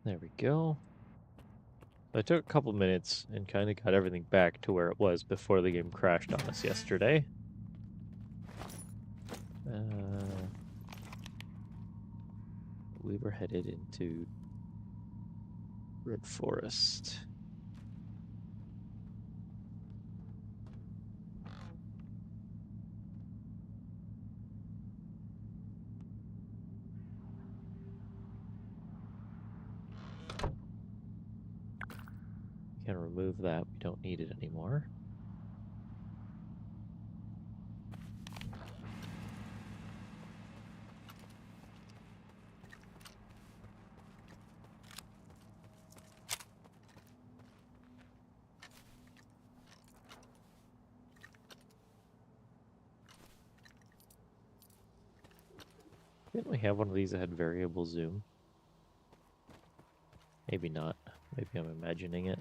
There we go. I took a couple minutes and kind of got everything back to where it was before the game crashed on us yesterday. We were headed into Red Forest. We can remove that. We don't need it anymore. Didn't we have one of these that had variable zoom? Maybe not. Maybe I'm imagining it.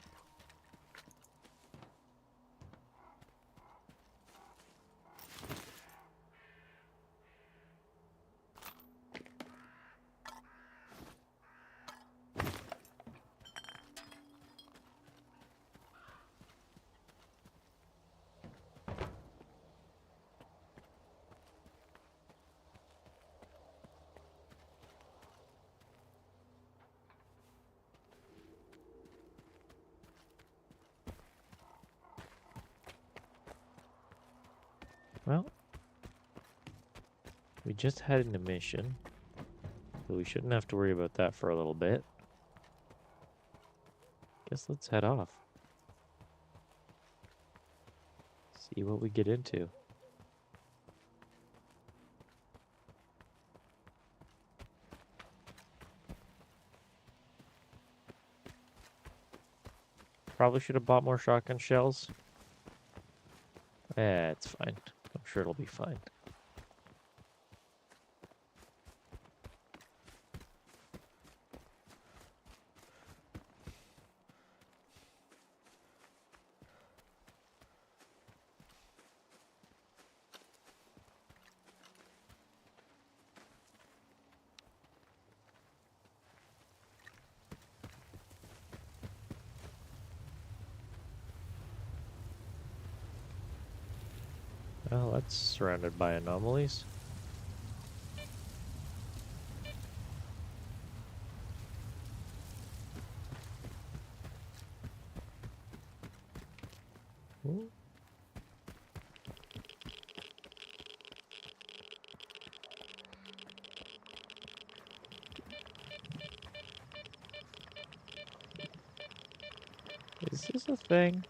Well, we just had an emission, so we shouldn't have to worry about that for a little bit. Guess let's head off. See what we get into. Probably should have bought more shotgun shells. It's fine. I'm sure it'll be fine. Well, that's surrounded by anomalies. Ooh. Is this a thing?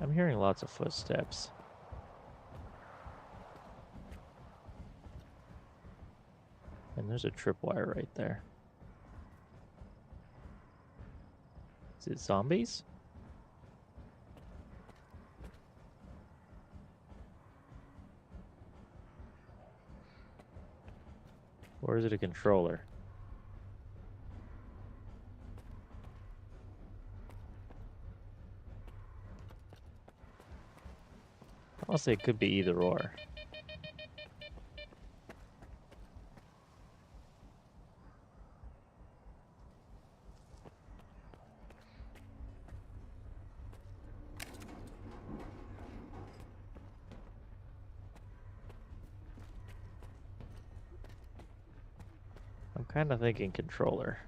I'm hearing lots of footsteps. And there's a tripwire right there. Is it zombies? Or is it a controller? Honestly, it could be either or. I'm kind of thinking controller.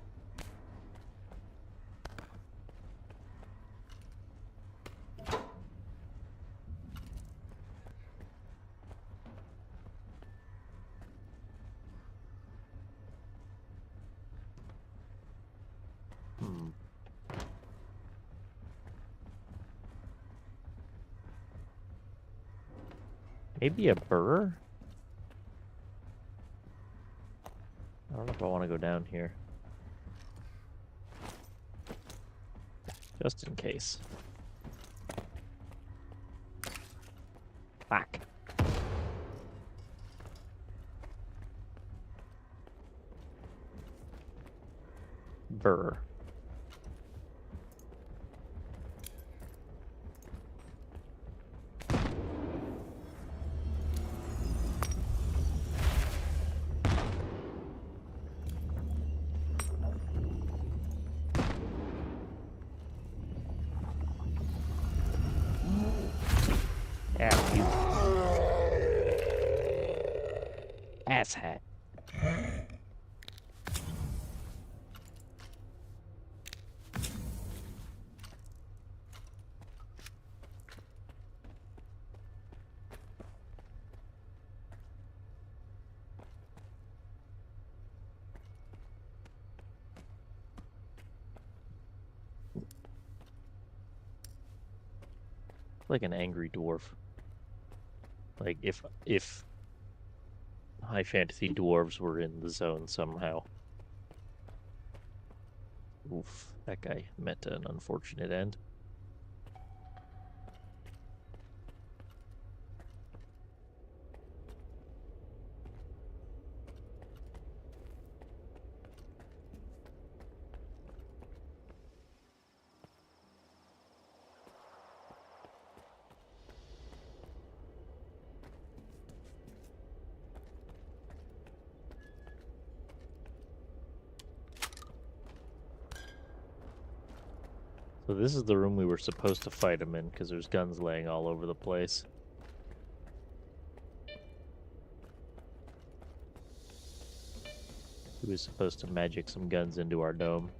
Maybe a burr? I don't know if I want to go down here. Just in case. Back. Burr. Yeah, you asshat. Like an angry dwarf. Like if high fantasy dwarves were in the zone somehow. Oof, that guy met an unfortunate end. So this is the room we were supposed to fight him in, because there's guns laying all over the place. He was supposed to magic some guns into our dome.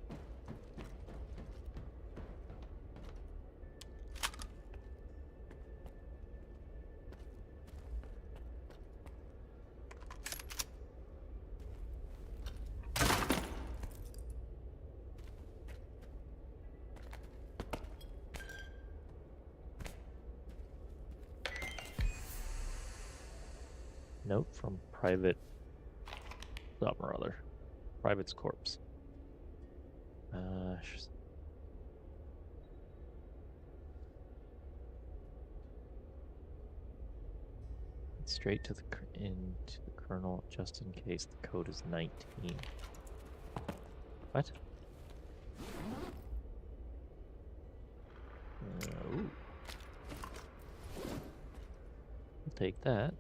Note from Private something or other. Private's corpse. Straight to into the kernel, just in case the code is 19. What? Ooh. I'll take that.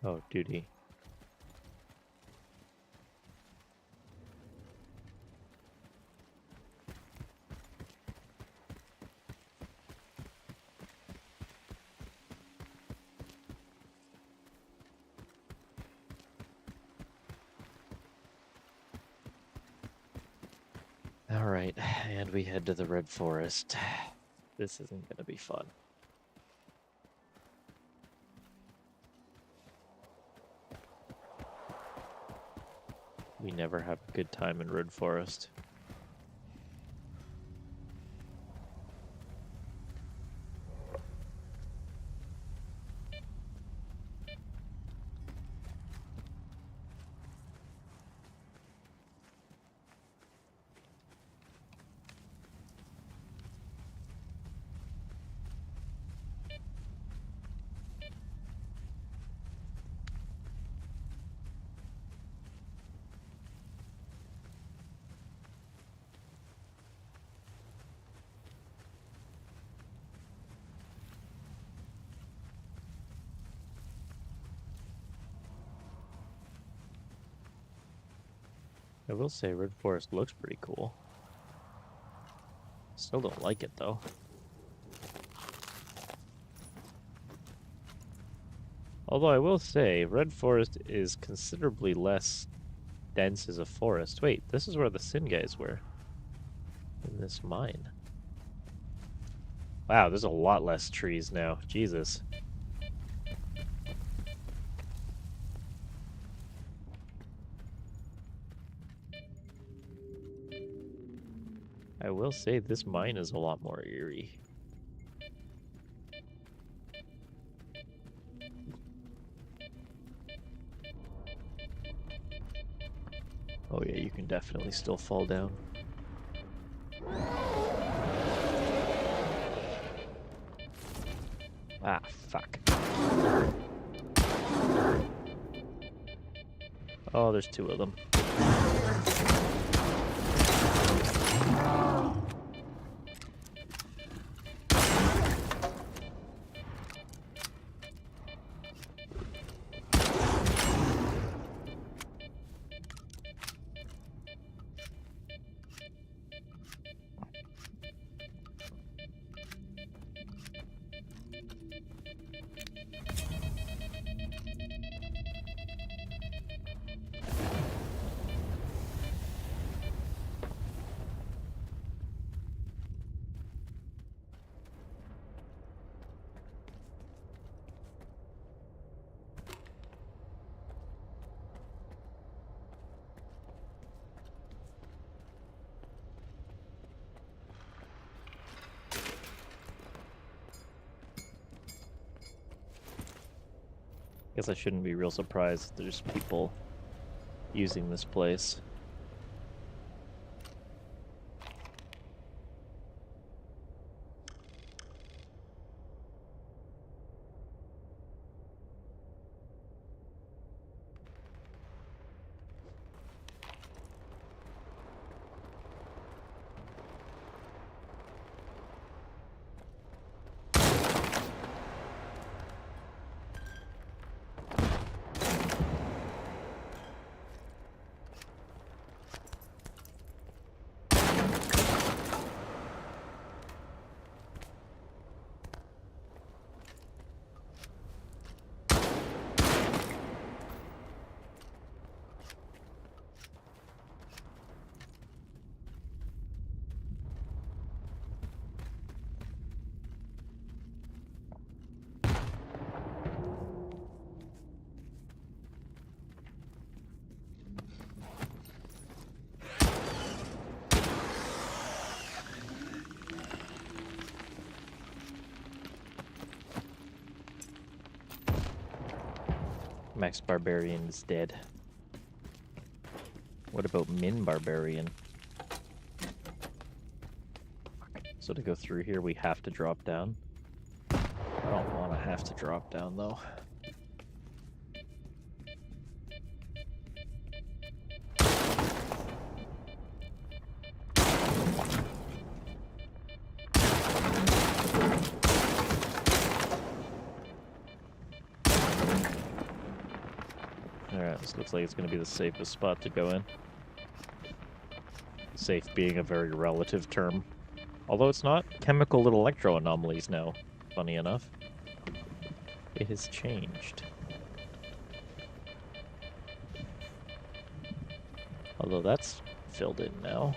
Oh, duty. All right, and we head to the Red Forest. This isn't going to be fun. We never have a good time in Red Forest. I will say Red Forest looks pretty cool. Still don't like it, though. Although I will say, Red Forest is considerably less dense as a forest. Wait, this is where the Sin guys were. In this mine. Wow, there's a lot less trees now. Jesus. I will say this mine is a lot more eerie. Oh yeah, you can definitely still fall down. Ah, fuck. Oh, there's two of them. Guess I shouldn't be real surprised that there's people using this place. Max Barbarian is dead. What about Min Barbarian? So to go through here, we have to drop down. I don't want to have to drop down, though. Alright, this looks like it's going to be the safest spot to go in. Safe being a very relative term. Although it's not chemical and electro anomalies now, funny enough. It has changed. Although that's filled in now.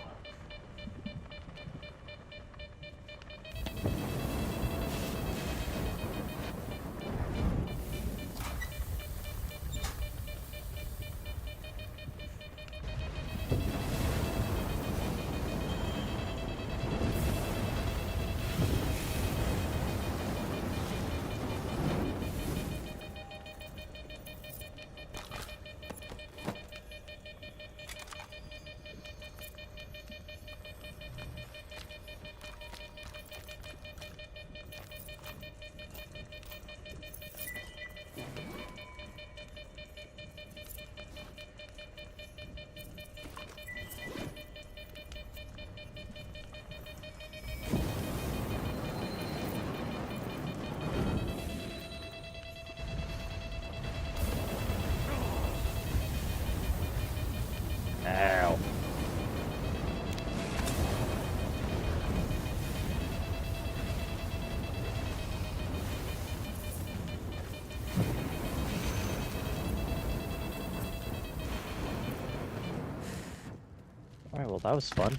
Alright, well that was fun.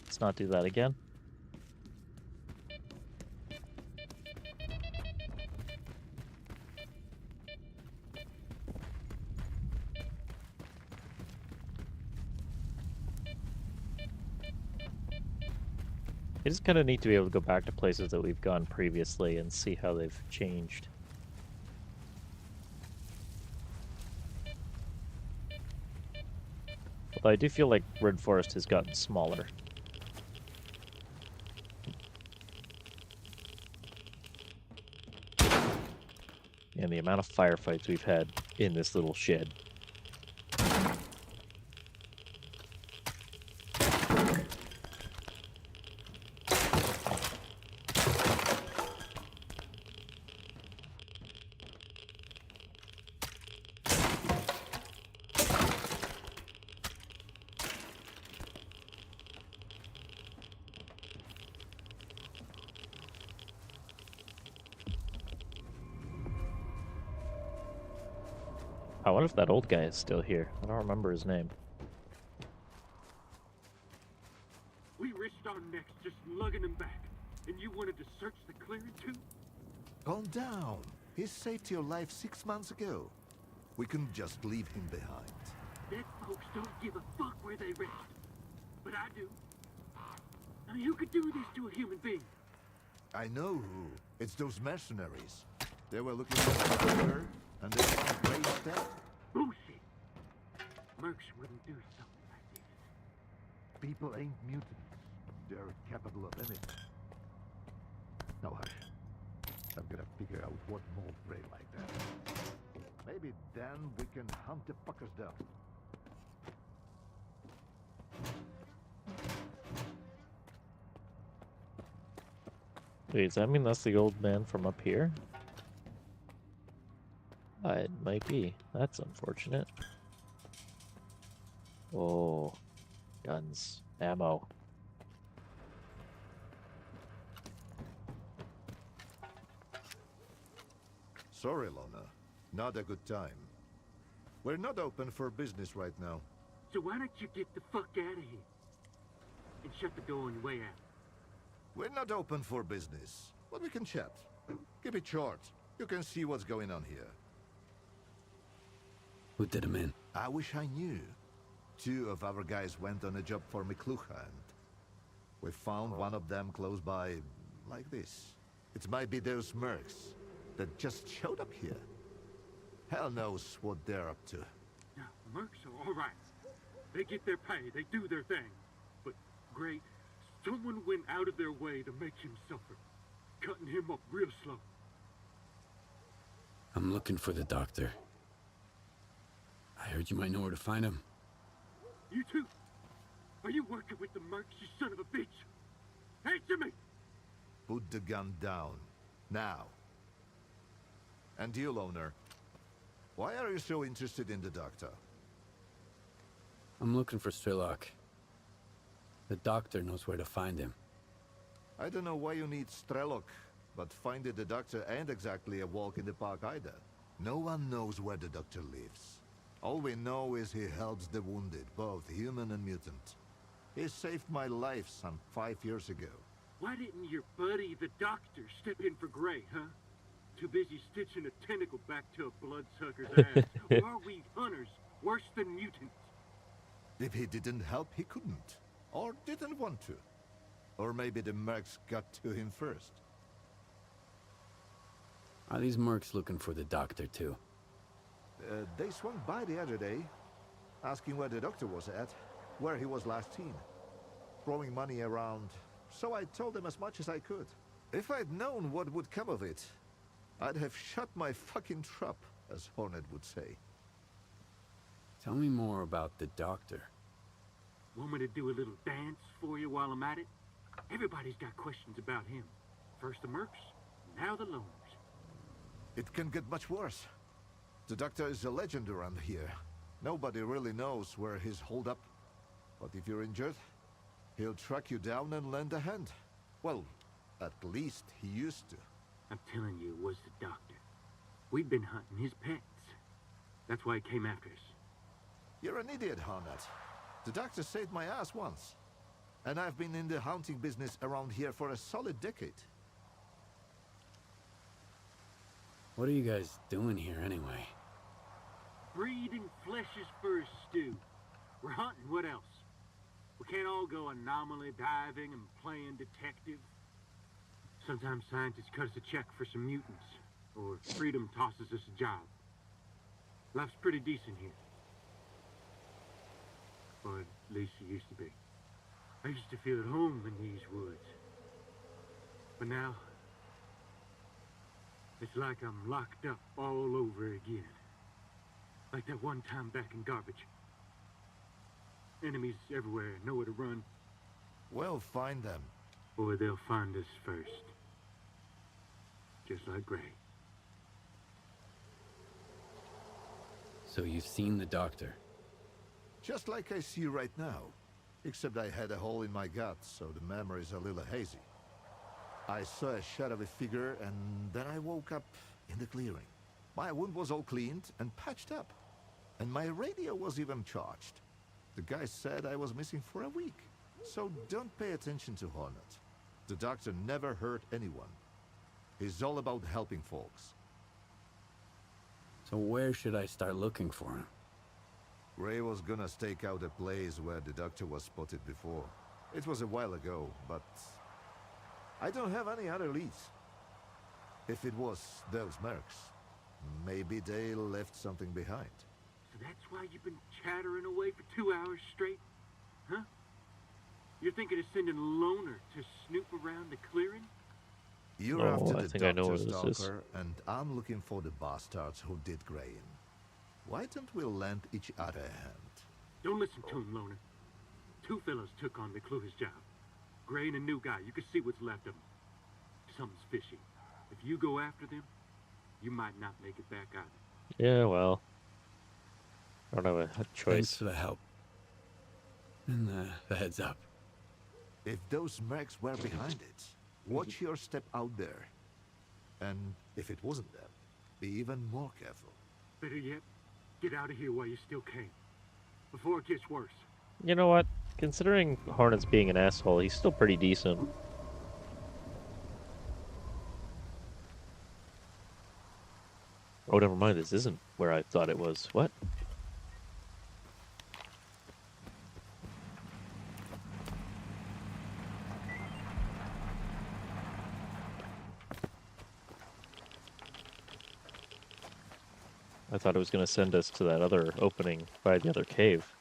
Let's not do that again. I just kind of need to be able to go back to places that we've gone previously and see how they've changed. Although I do feel like Red Forest has gotten smaller. And the amount of firefights we've had in this little shed. I wonder if that old guy is still here. I don't remember his name. We risked our necks just lugging him back, and you wanted to search the clearing too? Calm down. He saved your life 6 months ago. We couldn't just leave him behind. Dead folks don't give a fuck where they rest. But I do. I mean, who could do this to a human being? I know who. It's those mercenaries. They were looking for her, and they found Gray's death. Bullshit. Mercs wouldn't do something like this. People ain't mutants. They're capable of anything. Now hush. I'm gonna figure out what mold Gray like that. Maybe then we can hunt the fuckers down. Wait, does that mean that's the old man from up here? It might be. That's unfortunate. Oh, guns, ammo. Sorry, Lona. Not a good time. We're not open for business right now. So why don't you get the fuck out of here? And shut the door on your way out. We're not open for business, but we can chat. Keep it short. You can see what's going on here. Who did him in? I wish I knew. 2 of our guys went on a job for Miklucha, and we found one of them close by, like this. It might be those mercs that just showed up here. Hell knows what they're up to. Now, the mercs are all right. They get their pay, they do their thing. But, Gray, someone went out of their way to make him suffer. Cutting him up real slow. I'm looking for the doctor. I heard you might know where to find him. You too? Are you working with the mercs, you son of a bitch? Answer me! Put the gun down. Now. And you, Loner. Why are you so interested in the doctor? I'm looking for Strelok. The doctor knows where to find him. I don't know why you need Strelok, but finding the doctor ain't exactly a walk in the park either. No one knows where the doctor lives. All we know is he helps the wounded, both human and mutant. He saved my life some 5 years ago. Why didn't your buddy, the doctor, step in for Gray, huh? Too busy stitching a tentacle back to a bloodsucker's ass. Or are we hunters worse than mutants? If he didn't help, he couldn't. Or didn't want to. Or maybe the mercs got to him first. Are these mercs looking for the doctor too? They swung by the other day, asking where the doctor was at, where he was last seen. Throwing money around, so I told them as much as I could. If I'd known what would come of it, I'd have shut my fucking trap, as Hornet would say. Tell me more about the doctor. Want me to do a little dance for you while I'm at it? Everybody's got questions about him. First the mercs, now the loners. It can get much worse. The doctor is a legend around here. Nobody really knows where he's holed up. But if you're injured, he'll track you down and lend a hand. Well, at least he used to. I'm telling you, it was the doctor. We'd been hunting his pets. That's why he came after us. You're an idiot, Hornet. The doctor saved my ass once. And I've been in the hunting business around here for a solid decade. What are you guys doing here anyway? Breeding fleshes for a stew. We're hunting, what else? We can't all go anomaly diving and playing detective. Sometimes scientists cut us a check for some mutants, or freedom tosses us a job. Life's pretty decent here. Or at least it used to be. I used to feel at home in these woods. But now, it's like I'm locked up all over again. Like that one time back in Garbage. Enemies everywhere, nowhere to run. Well, find them. Or they'll find us first. Just like Gray. So you've seen the doctor? Just like I see right now. Except I had a hole in my gut, so the memory's a little hazy. I saw a shadowy figure, and then I woke up in the clearing. My wound was all cleaned and patched up. And my radio was even charged. The guy said I was missing for a week. So don't pay attention to Hornet. The doctor never hurt anyone. He's all about helping folks. So where should I start looking for him? Ray was gonna stake out a place where the doctor was spotted before. It was a while ago, but I don't have any other leads. If it was those mercs, maybe they left something behind. So that's why you've been chattering away for 2 hours straight? Huh? You're thinking of sending Loner to snoop around the clearing? You're Oh, after I the think I know doctor, where this is. Stalker, and I'm looking for the bastards who did Gray in. Why don't we lend each other a hand? Don't listen to him, Loner. Two fellas took on to clue his job. Gray and a new guy. You can see what's left of him. Something's fishy. If you go after them, you might not make it back either. Yeah, well. I don't have a Thanks choice. for the help. And the heads up. If those mercs were behind it, watch your step out there. And if it wasn't them, be even more careful. Better yet, get out of here while you still can. Before it gets worse. You know what? Considering Hornet's being an asshole, he's still pretty decent. Oh, never mind. This isn't where I thought it was. What? I thought it was going to send us to that other opening by the other cave.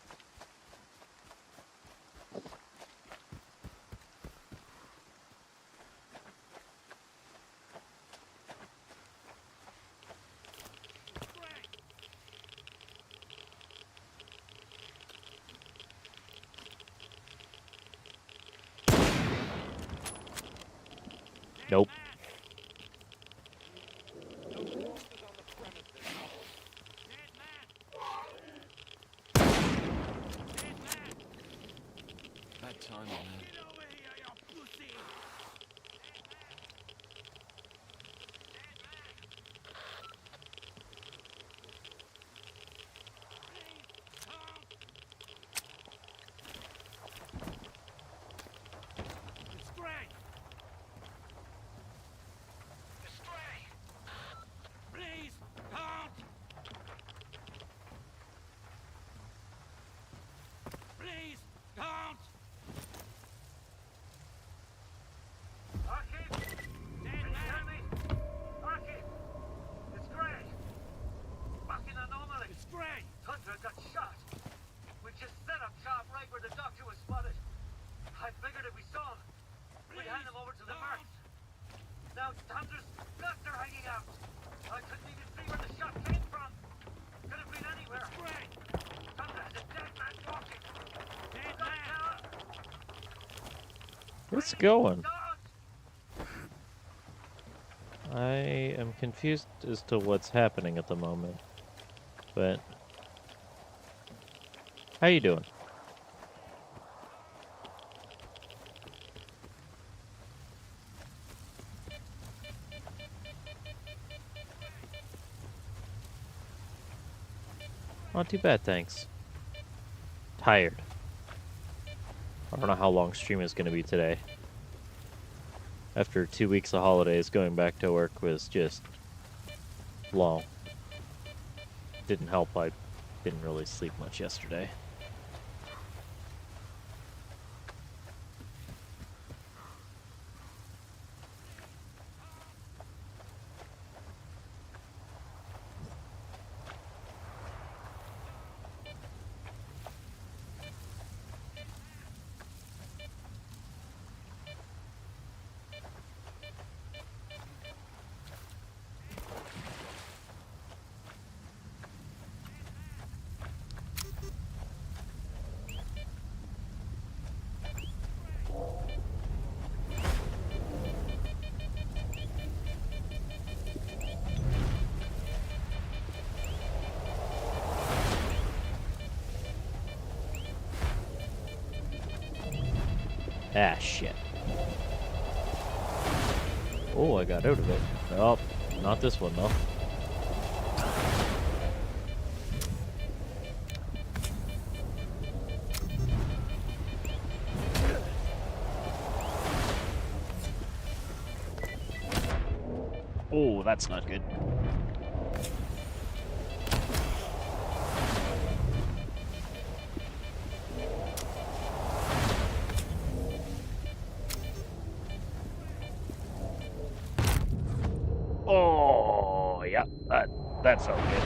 Nope. Bad timing, man. Where's it going? I am confused as to what's happening at the moment. But how you doing? Not too bad, thanks. Tired. I don't know how long stream is going to be today. After 2 weeks of holidays, going back to work was just long. Didn't help. I didn't really sleep much yesterday. Ah, shit. Oh, I got out of it. Nope, not this one, though. Oh, that's not good. Oh, yeah, that felt good.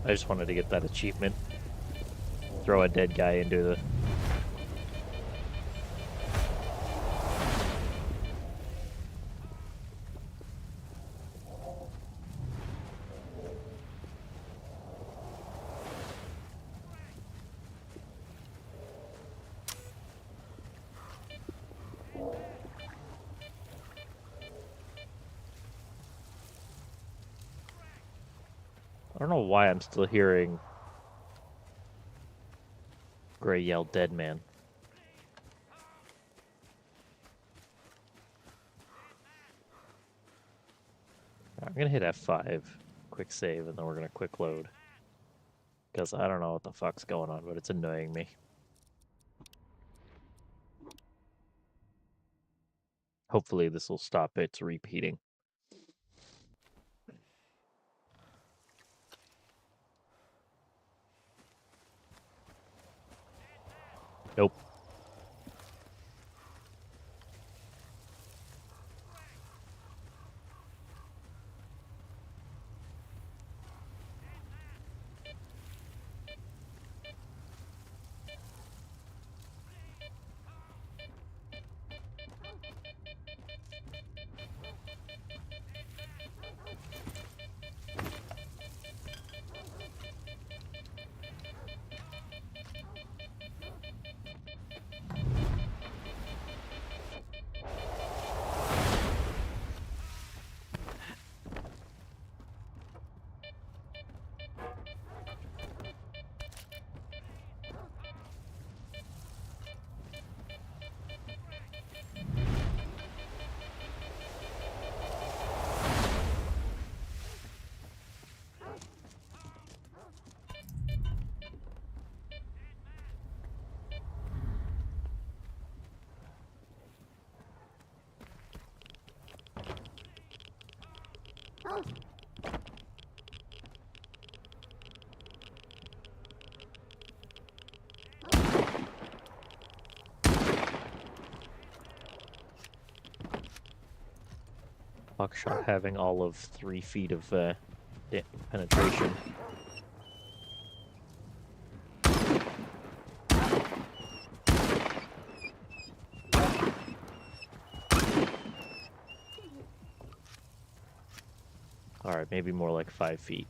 I just wanted to get that achievement. Throw a dead guy into the... I don't know why I'm still hearing Gray yell dead man. I'm gonna hit F5, quick save, and then we're gonna quick load. Because I don't know what the fuck's going on, but it's annoying me. Hopefully this will stop it repeating. Nope. Buckshot having all of 3 feet of penetration. Alright, maybe more like 5 feet.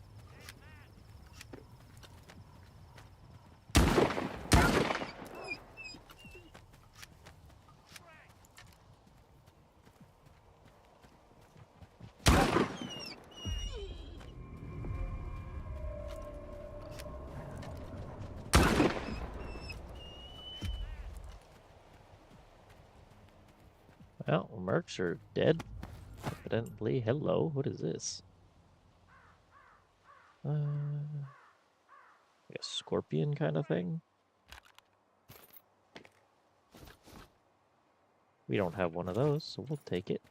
Well, mercs are dead. Evidently. Hello, what is this? Like a scorpion kind of thing? We don't have one of those, so we'll take it.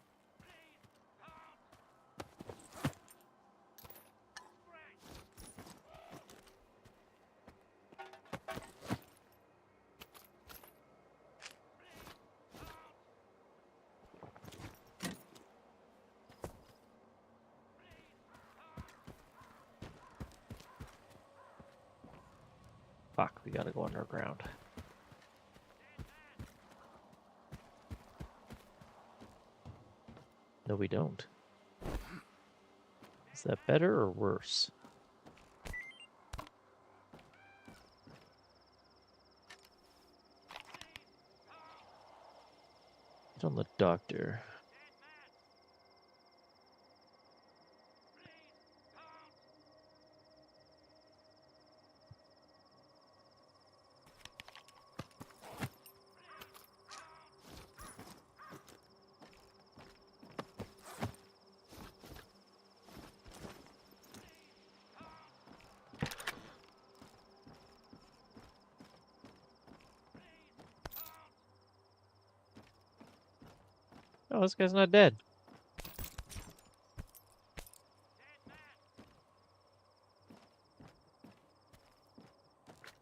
Fuck, we gotta go underground. No, we don't. Is that better or worse? Get on the doctor. Oh, this guy's not dead.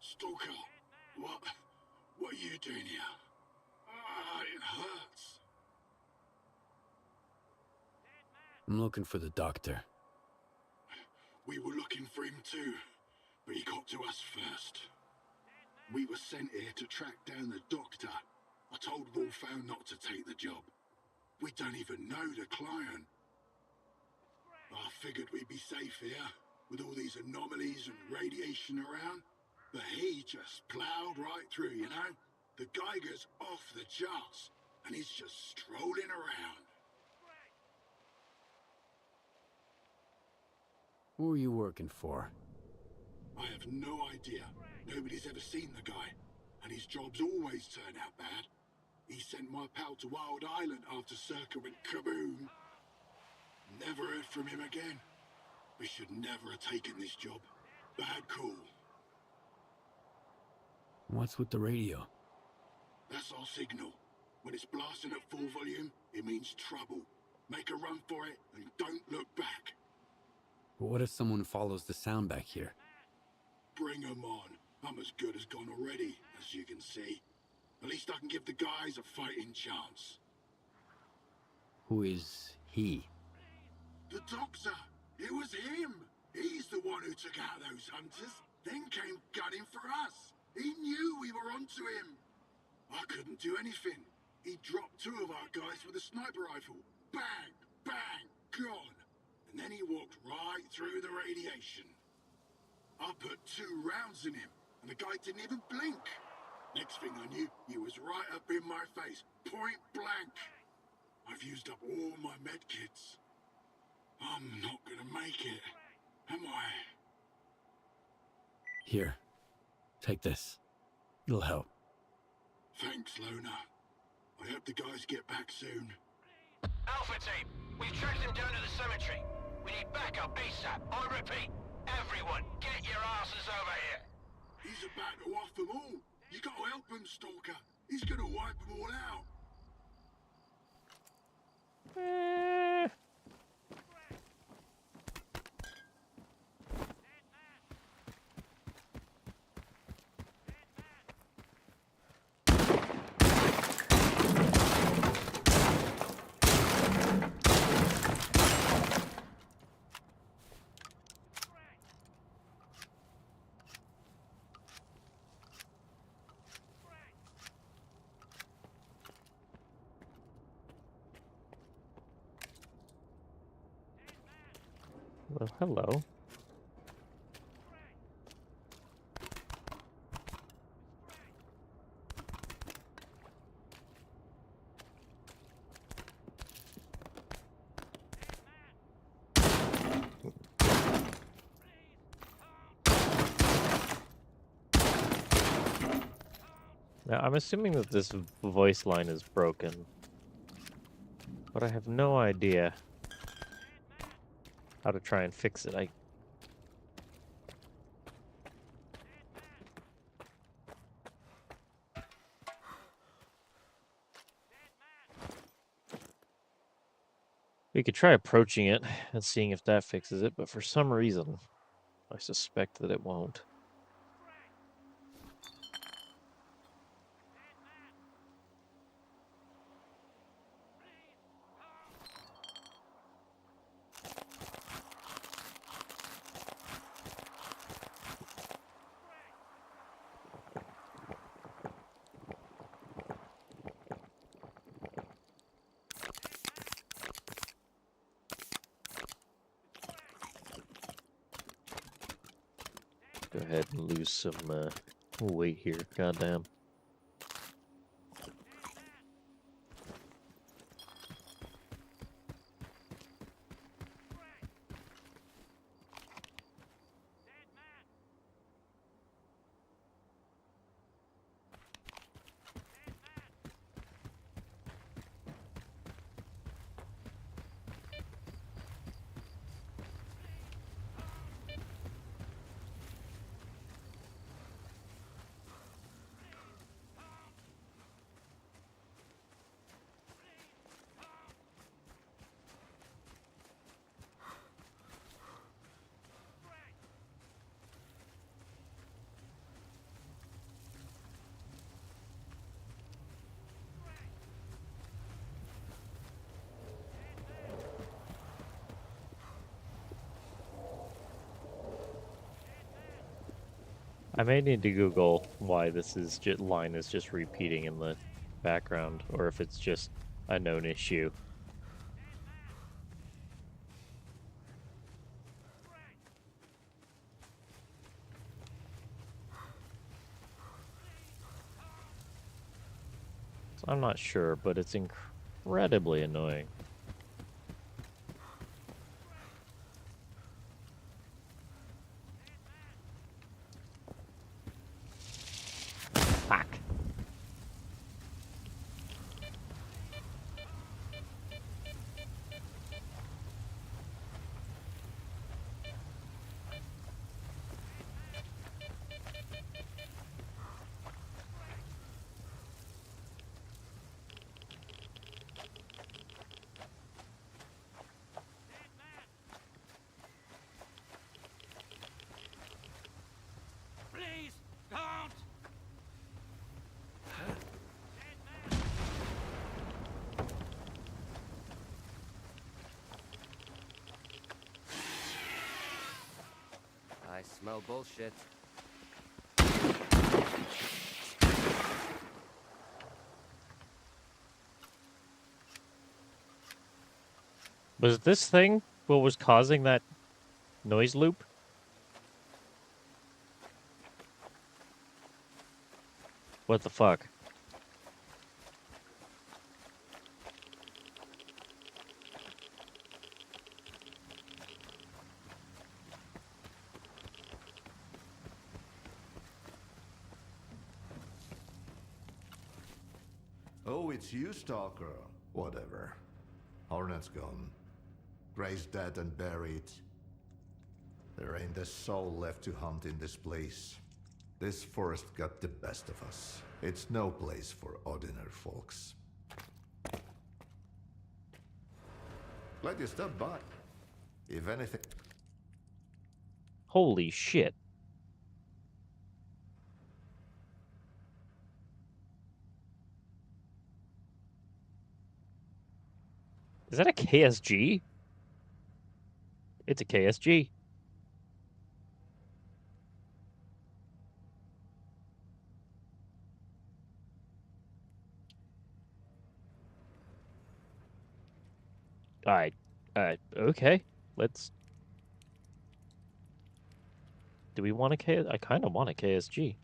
Stalker, what are you doing here? Ah, it hurts. I'm looking for the doctor. We were looking for him too, but he got to us first. We were sent here to track down the doctor. I told Wolfhound not to take the job. We don't even know the client. I figured we'd be safe here, with all these anomalies and radiation around. But he just plowed right through, you know? The Geiger's off the charts, and he's just strolling around. Who are you working for? I have no idea. Nobody's ever seen the guy, and his jobs always turn out bad. He sent my pal to Wild Island after Circa went kaboom. Never heard from him again. We should never have taken this job. Bad call. What's with the radio? That's our signal. When it's blasting at full volume, it means trouble. Make a run for it and don't look back. But what if someone follows the sound back here? Bring 'em on. I'm as good as gone already, as you can see. At least I can give the guys a fighting chance. Who is he? The doctor! It was him! He's the one who took out those hunters, then came gunning for us. He knew we were onto him. I couldn't do anything. He dropped 2 of our guys with a sniper rifle. Bang! Bang! Gone! And then he walked right through the radiation. I put 2 rounds in him, and the guy didn't even blink. Next thing I knew, he was right up in my face, point blank. I've used up all my medkits. I'm not gonna make it, am I? Here. Take this. It'll help. Thanks, Lona. I hope the guys get back soon. Alpha team, we've tracked him down to the cemetery. We need backup ASAP. I repeat, everyone, get your asses over here. He's about to off them all. You gotta help him, Stalker. He's gonna wipe them all out. Well, hello. Now, I'm assuming that this voice line is broken, but I have no idea how to try and fix it. We could try approaching it and seeing if that fixes it, but for some reason, I suspect that it won't. Go ahead and lose some weight here. Goddamn. I may need to Google why this line is just repeating in the background, or if it's just a known issue. So I'm not sure, but it's incredibly annoying. Fuck. Please, don't! I smell bullshit. Was this thing what was causing that noise loop? What the fuck? Oh, it's you, Stalker. Whatever. Hornet's gone. Gray's dead and buried. There ain't a soul left to hunt in this place. This forest got the best of us. It's no place for ordinary folks. Glad you stopped by. If anything... Holy shit. Is that a KSG? It's a KSG. Alright. Okay. Let's Do we want a K? I kind of want a KSG.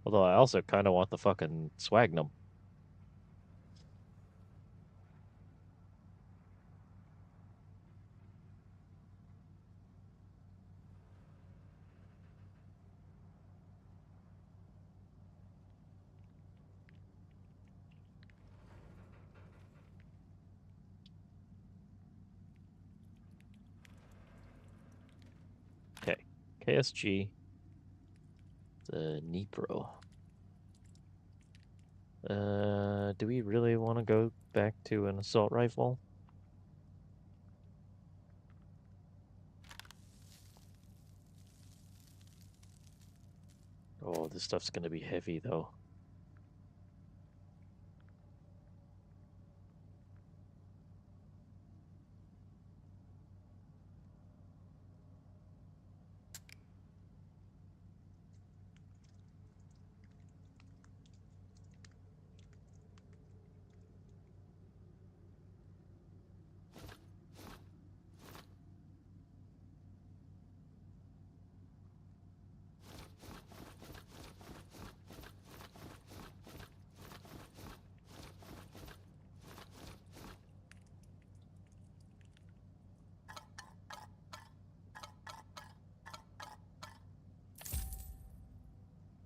Although I also kind of want the fucking Swagnum. Okay, KSG. The Nipro. Do we really want to go back to an assault rifle? Oh, this stuff's gonna be heavy though.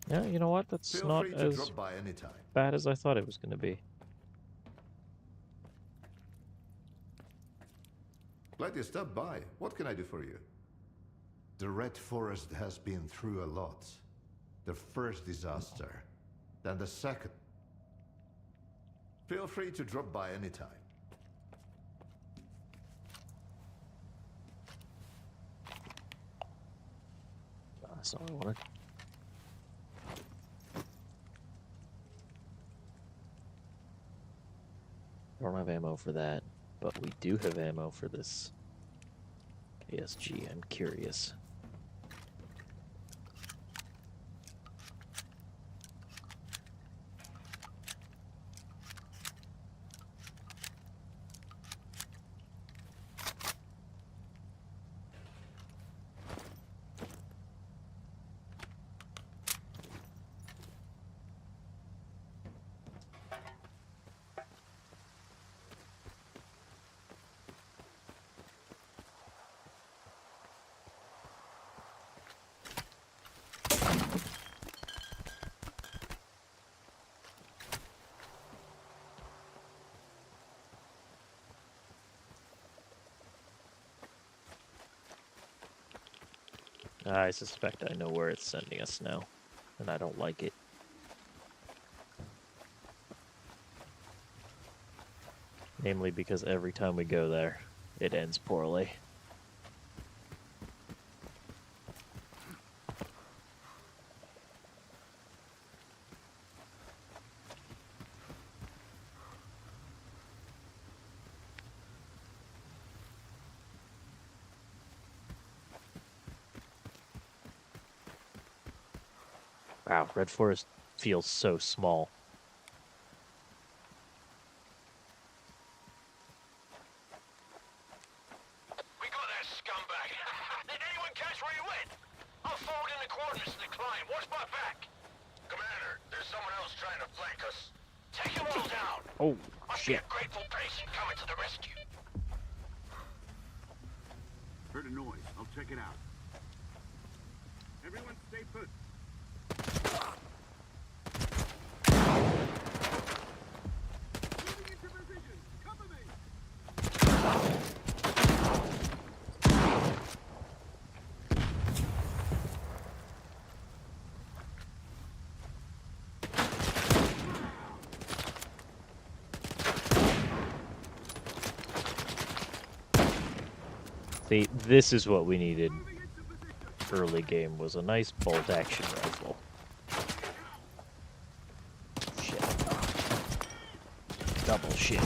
Yeah, you know what? That's Feel not free to as drop by anytime. bad as I thought it was gonna be. Glad you stopped by. What can I do for you? The Red Forest has been through a lot. The first disaster, then the second. Feel free to drop by anytime. That's all I wanted. Don't have ammo for that, but we do have ammo for this KSG. I'm curious. I suspect I know where it's sending us now, and I don't like it. Namely because every time we go there, it ends poorly. Wow, Red Forest feels so small. We got that scumbag. Did anyone catch where he went? I'll forward in the coordinates to the client. Watch my back. Commander, there's someone else trying to flank us. Take them all down. Oh, Must be shit. a grateful patient coming to the rescue. Heard a noise. I'll check it out. Everyone stay put. Moving into position. Cover me. See, this is what we needed early game, was a nice bolt action rifle. Shit. Double shit.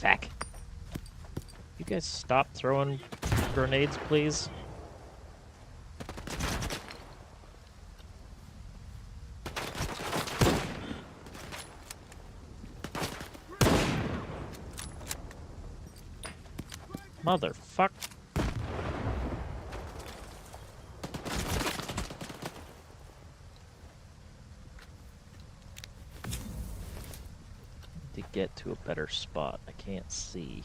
Feck. You guys stop throwing grenades, please? Motherfuck. To get to a better spot. I can't see.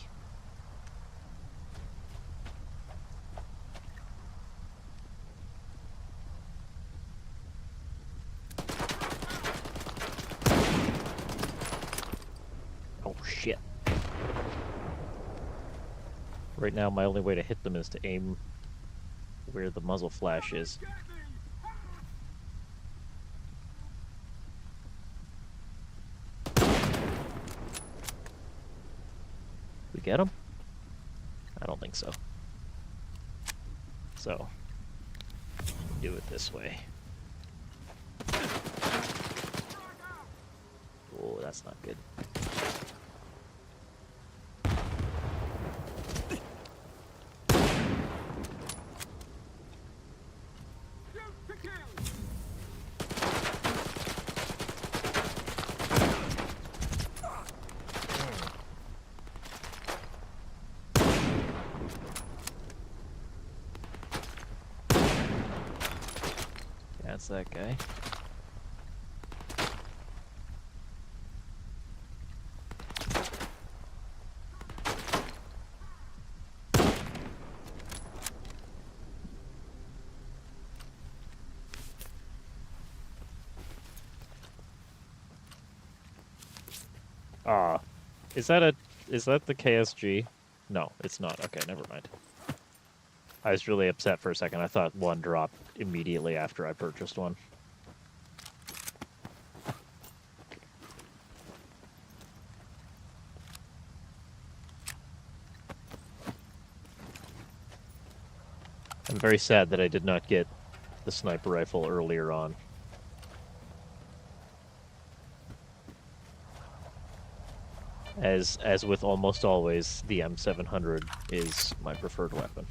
Oh shit. Right now my only way to hit them is to aim where the muzzle flash is. We get him? I don't think so. So, do it this way. Oh, that's not good. That's that guy. Ah, is that the KSG? No, it's not. Okay, never mind. I was really upset for a second. I thought one dropped immediately after I purchased one. I'm very sad that I did not get the sniper rifle earlier on. As with almost always, the M700 is my preferred weapon.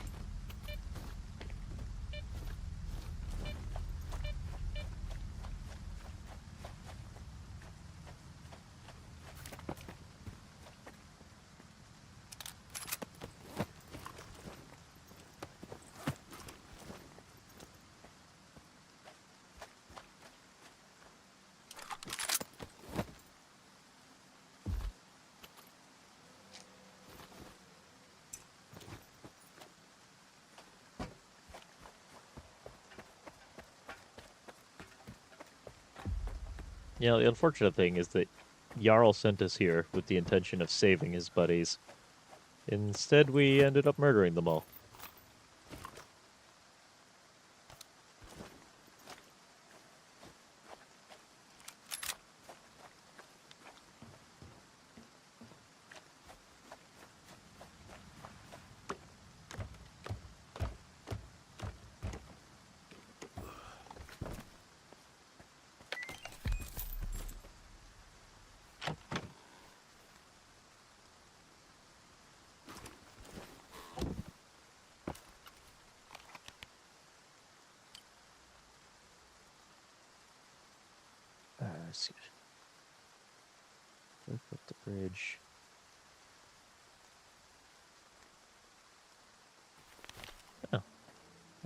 You know, the unfortunate thing is that Jarl sent us here with the intention of saving his buddies. Instead, we ended up murdering them all. Let's see. Look up the bridge. Oh,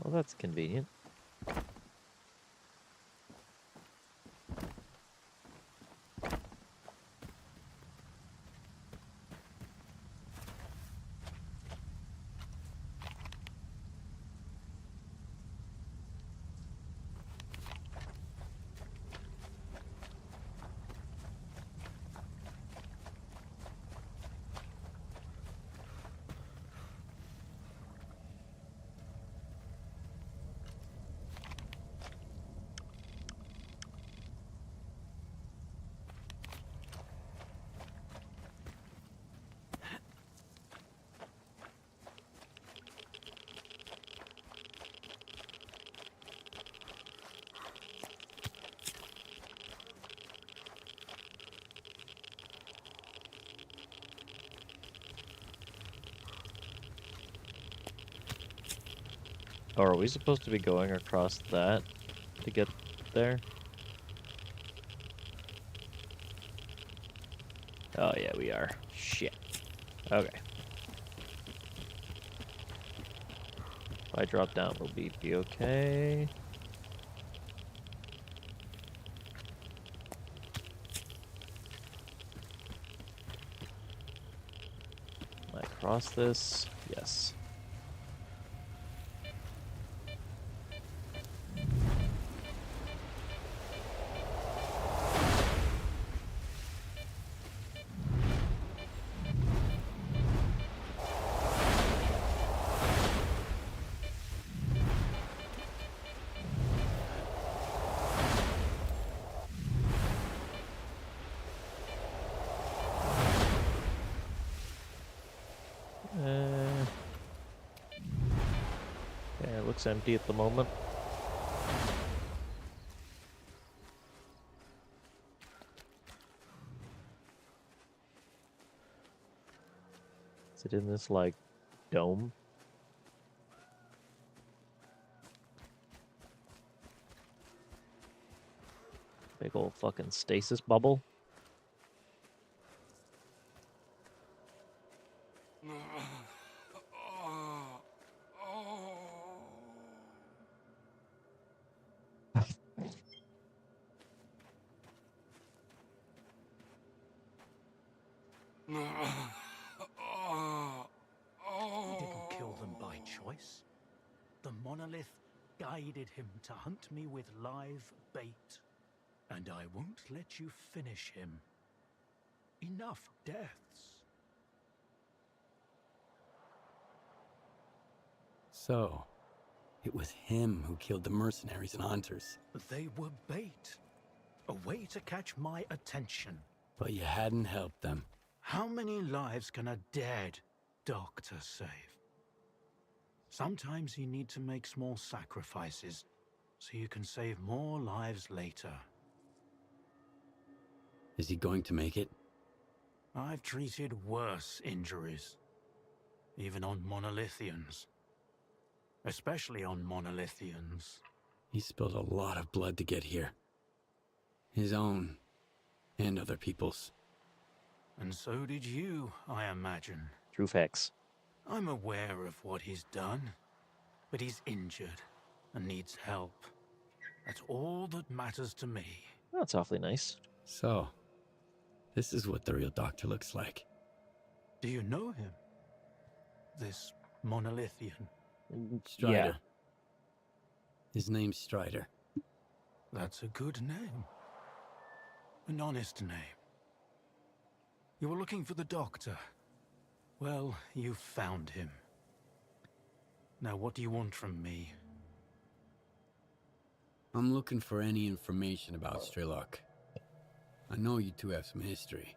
well, that's convenient. Oh, are we supposed to be going across that to get there? Oh, yeah, we are. Shit. Okay. If I drop down, we'll be okay. Can I cross this? Yes. Yeah, it looks empty at the moment. Is it in this, like, dome? Big old fucking stasis bubble? He didn't kill them by choice. The monolith guided him to hunt me with live bait. And I won't let you finish him. Enough deaths. So, it was him who killed the mercenaries and hunters. They were bait. A way to catch my attention. But you hadn't helped them. How many lives can a dead doctor save? Sometimes you need to make small sacrifices so you can save more lives later. Is he going to make it? I've treated worse injuries. Even on monolithians. Especially on monolithians. He spilled a lot of blood to get here. His own. And other people's. And so did you, I imagine. True facts. I'm aware of what he's done. But he's injured and needs help. That's all that matters to me. That's awfully nice. So, this is what the real doctor looks like. Do you know him? This monolithian? Strider. Yeah. His name's Strider. That's a good name. An honest name. You were looking for the doctor. Well, you found him. Now what do you want from me? I'm looking for any information about Strelok. I know you two have some history.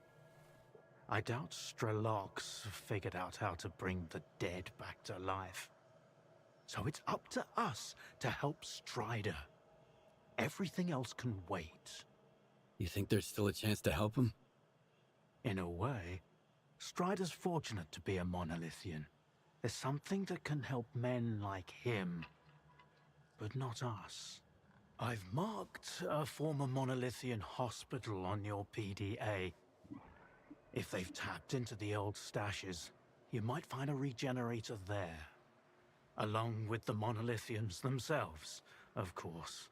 I doubt Strelok's figured out how to bring the dead back to life. So it's up to us to help Strider. Everything else can wait. You think there's still a chance to help him? In a way, Strider's fortunate to be a monolithian. There's something that can help men like him, but not us. I've marked a former monolithian hospital on your PDA. If they've tapped into the old stashes, you might find a regenerator there. Along with the monolithians themselves, of course.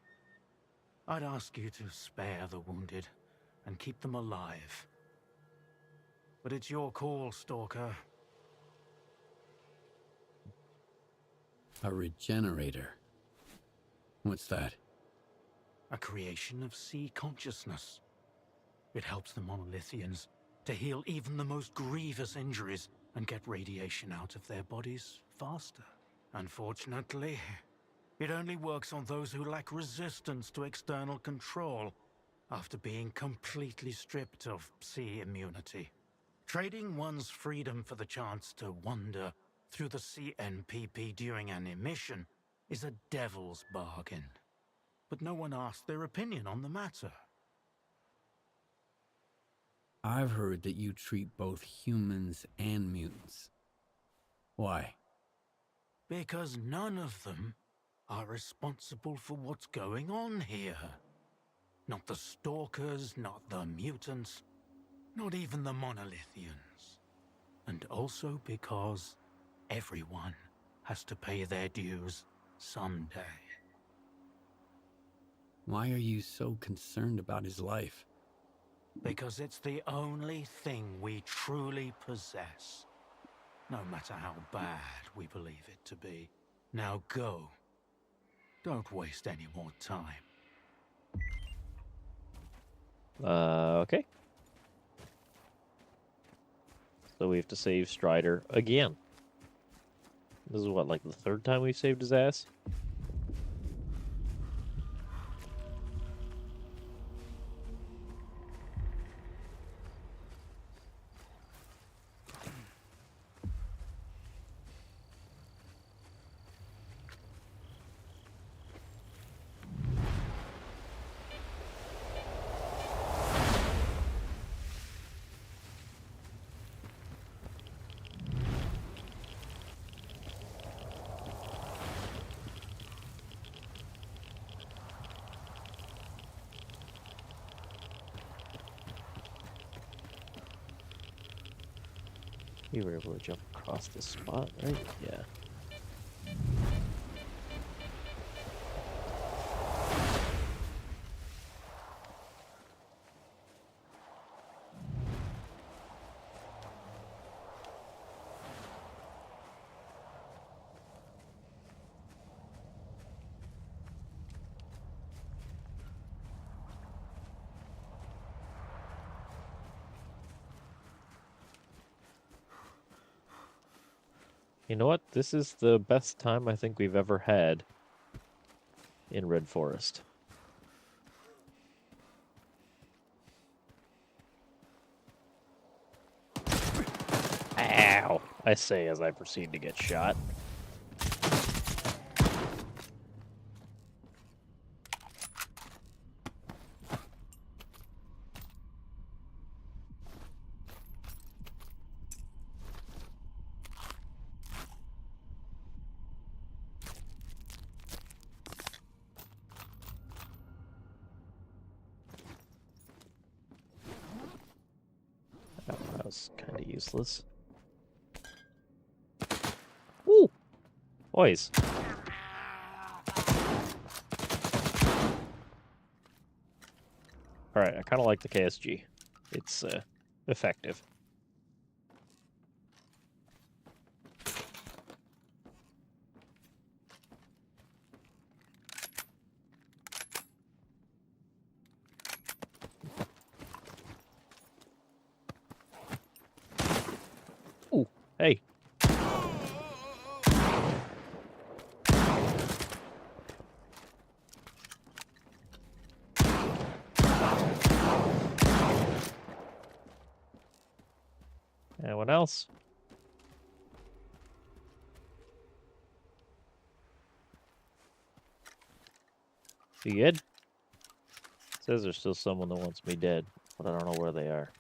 I'd ask you to spare the wounded and keep them alive. But it's your call, Stalker. A regenerator? What's that? A creation of sea consciousness. It helps the monolithians to heal even the most grievous injuries and get radiation out of their bodies faster. Unfortunately, it only works on those who lack resistance to external control after being completely stripped of sea immunity. Trading one's freedom for the chance to wander through the CNPP during an emission is a devil's bargain. But no one asked their opinion on the matter. I've heard that you treat both humans and mutants. Why? Because none of them are responsible for what's going on here. Not the stalkers, not the mutants, not even the monolithians. And also because everyone has to pay their dues someday. Why are you so concerned about his life? Because it's the only thing we truly possess. No matter how bad we believe it to be. Now go. Don't waste any more time. Okay. So we have to save Strider again. This is what, like the third time we've saved his ass? You were able to jump across the spot, right? Yeah. You know what? This is the best time I think we've ever had in Red Forest. Ow! I say as I proceed to get shot. Oh, that was kind of useless. Woo! Boys. Alright, I kind of like the KSG. It's effective. Ooh, hey. Anyone else? You good? It says there's still someone that wants me dead, but I don't know where they are.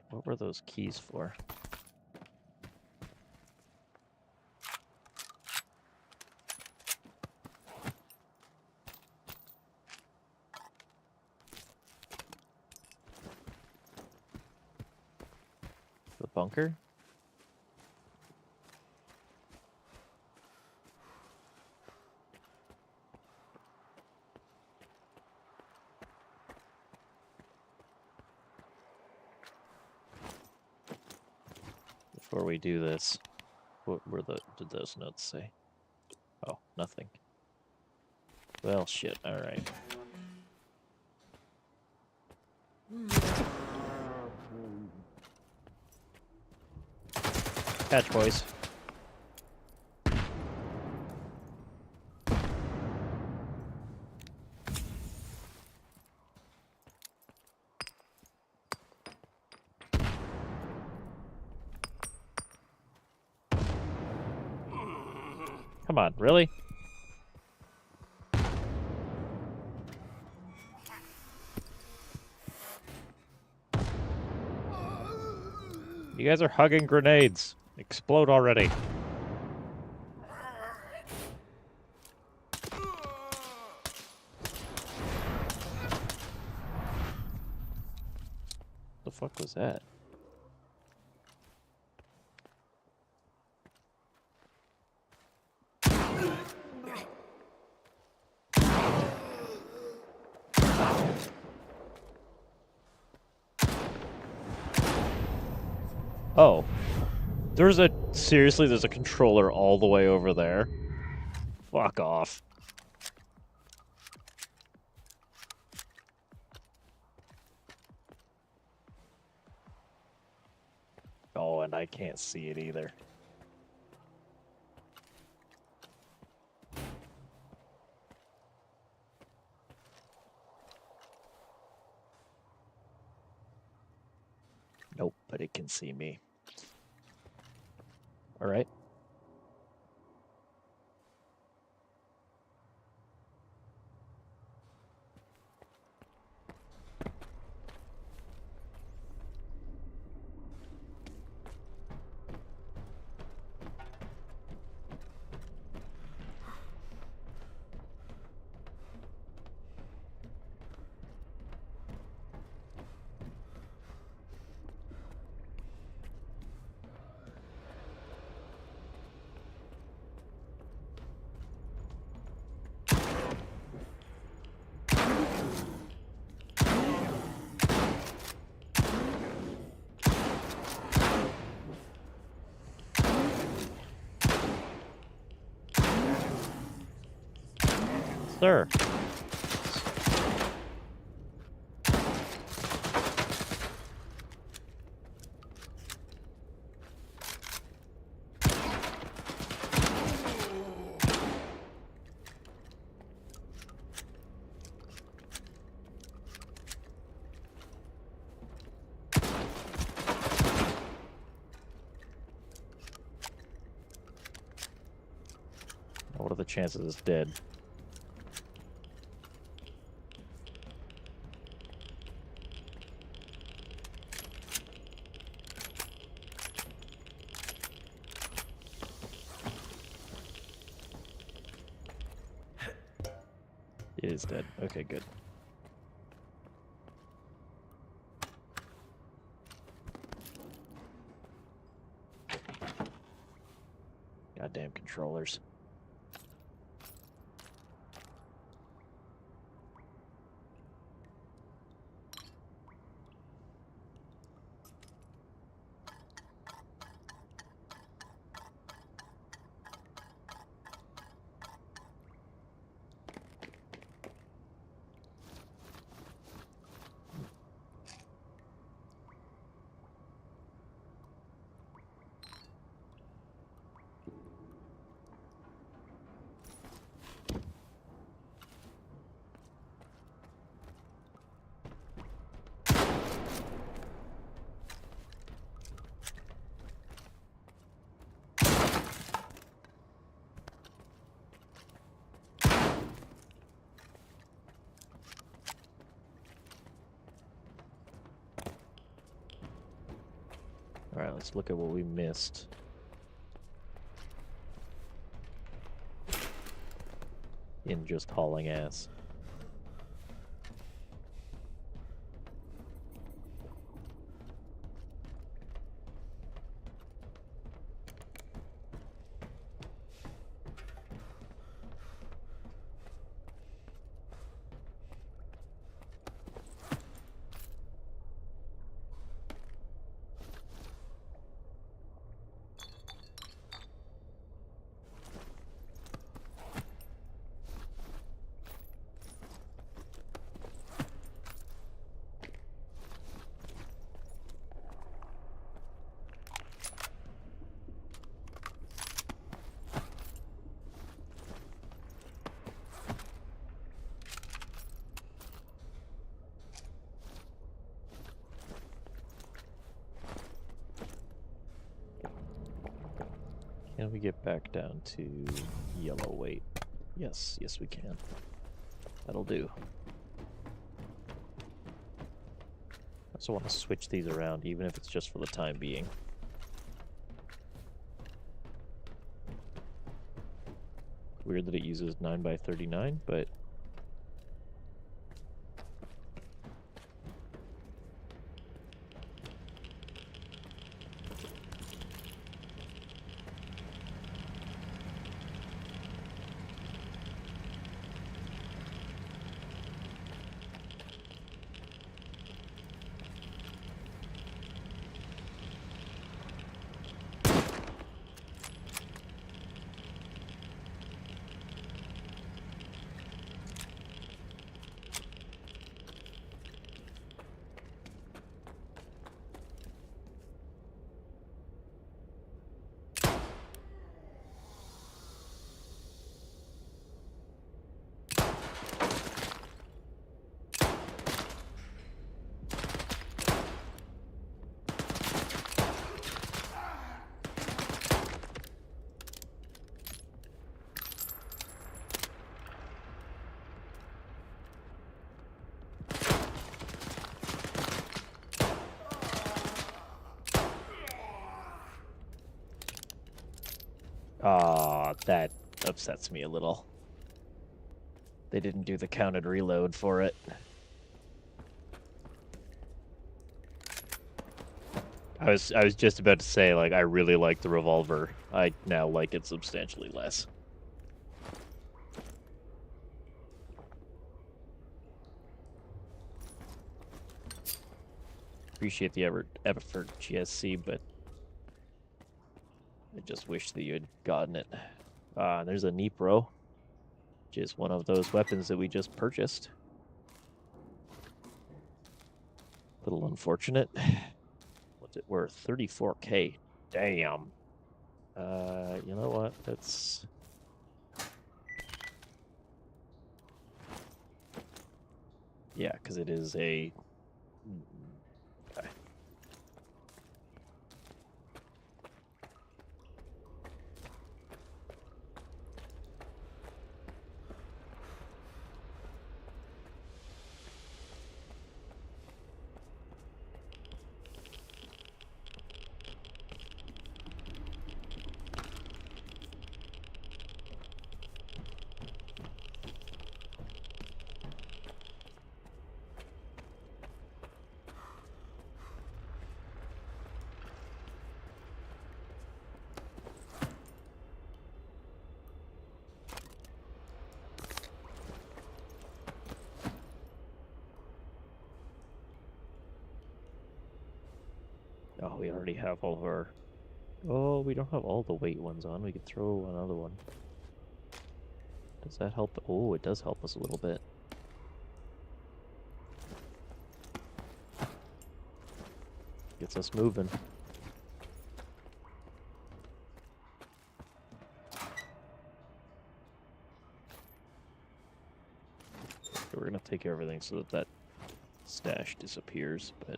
What were those keys for? The bunker? Before we do this, what did those notes say? Oh, nothing. Well, shit. All right. Catch, boys. Come on, really? You guys are hugging grenades. Explode already. The fuck was that? Oh. Seriously, there's a controller all the way over there. Fuck off. Oh, and I can't see it either. Nope, but it can see me. All right. Sir. What are the chances it's dead? It is dead. Okay, good. Goddamn controllers. All right, let's look at what we missed. In just hauling ass. Can we get back down to yellow weight? Yes, yes we can. That'll do. I also want to switch these around, even if it's just for the time being. Weird that it uses 9x39, but... Ah, that upsets me a little. They didn't do the counted reload for it. I was just about to say, like, I really like the revolver. I now like it substantially less. Appreciate the effort, GSC, but I just wish that you had gotten it. There's a Nipro, which is one of those weapons that we just purchased. A little unfortunate. What's it worth? 34K. Damn. You know what? That's... Yeah, because it is a... Okay. Oh, we already have all of our... Oh, we don't have all the weight ones on. We could throw another one. Does that help? Oh, it does help us a little bit. Gets us moving. Okay, we're gonna take care of everything so that that stash disappears, but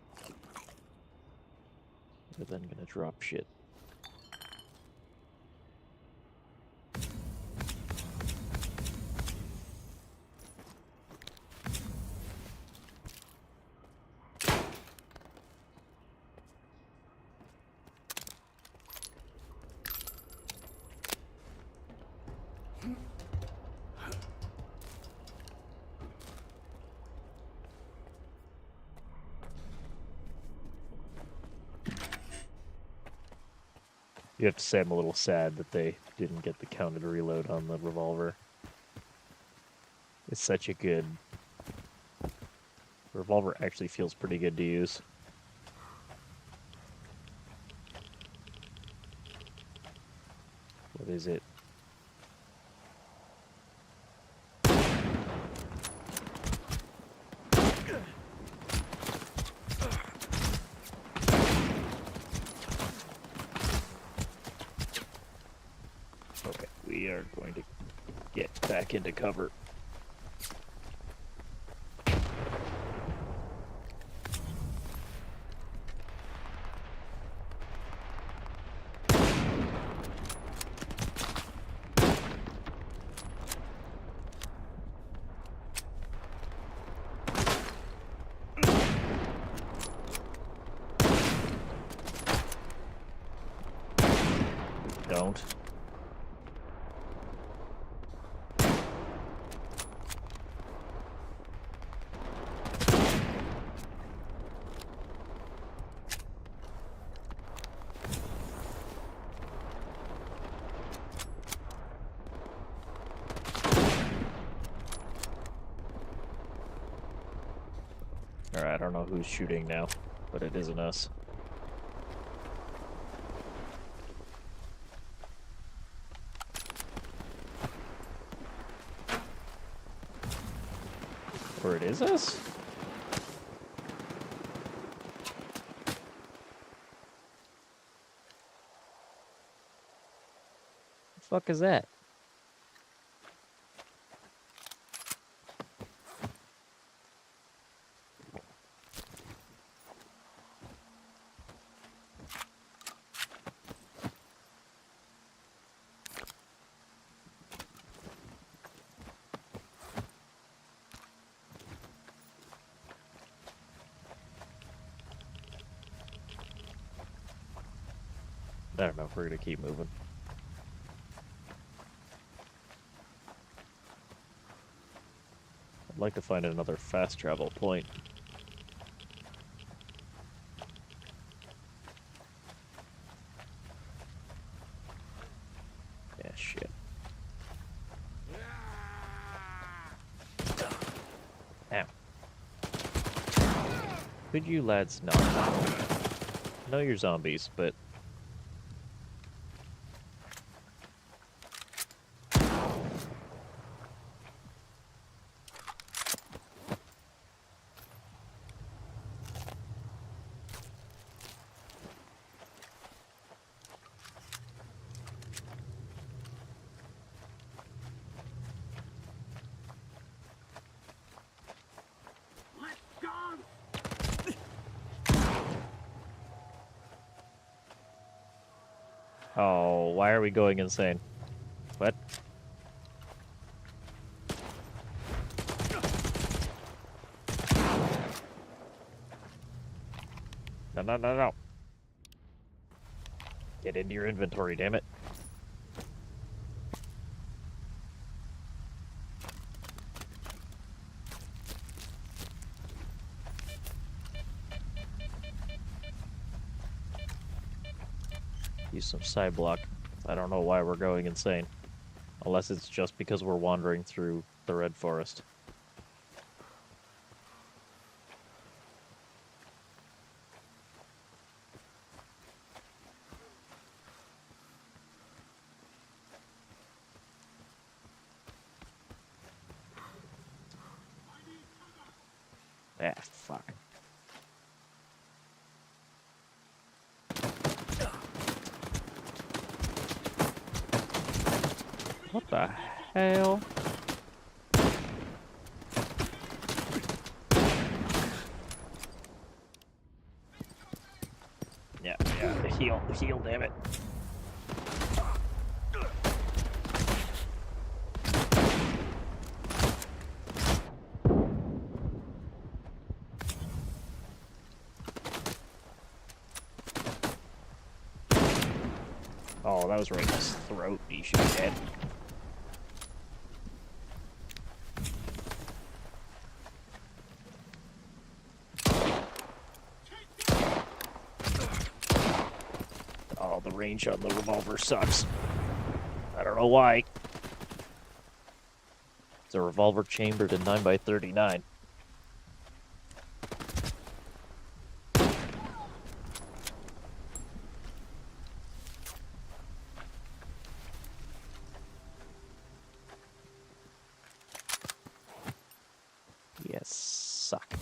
we're then gonna drop shit. You have to say I'm a little sad that they didn't get the counted reload on the revolver. It's such a good... The revolver actually feels pretty good to use. What is it? Okay, we are going to get back into cover. don't. Alright, I don't know who's shooting now, but it isn't us. Or it is us? The fuck is that? I don't know if we're gonna keep moving. I'd like to find another fast travel point. Yeah, shit. Ow. Could you lads not? I know you're zombies, but... Let's go! Oh, why are we going insane? What? No, no, no, no. Get into your inventory, damn it. Use some side block. I don't know why we're going insane. Unless it's just because we're wandering through the Red Forest. Ah, fuck. What the hell? Yeah, heal, damn it. Oh, that was right in his throat. He should be dead. Oh, the range on the revolver sucks. I don't know why. It's a revolver chambered in 9x39. Yes, suck.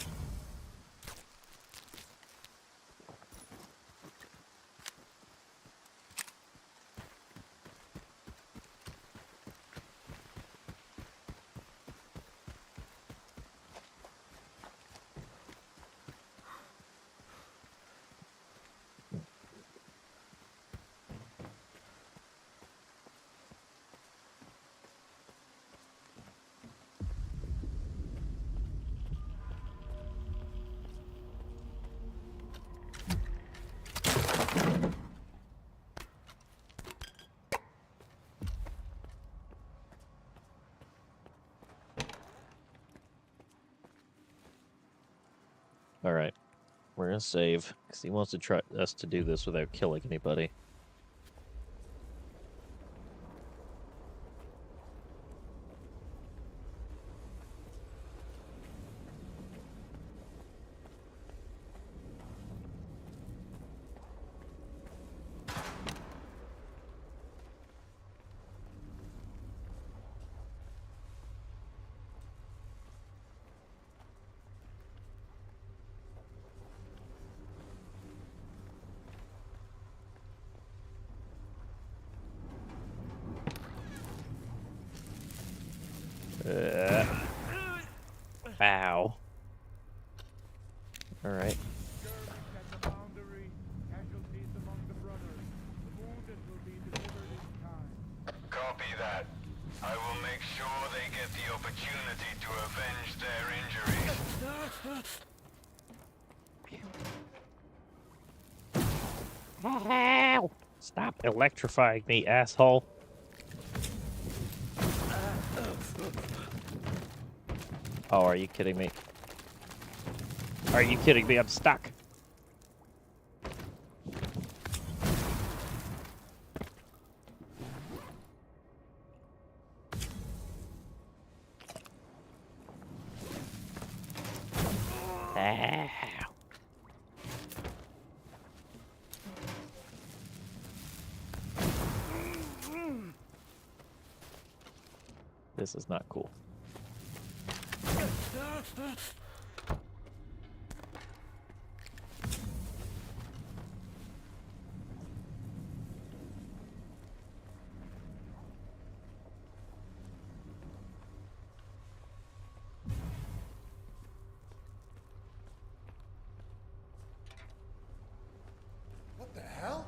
All right, we're gonna save because he wants to try us to do this without killing anybody. Ow. All right. Copy that. I will make sure they get the opportunity to avenge their injuries. Stop electrifying me, asshole. Oh, are you kidding me? Are you kidding me? I'm stuck. Ow. This is not cool. What the hell?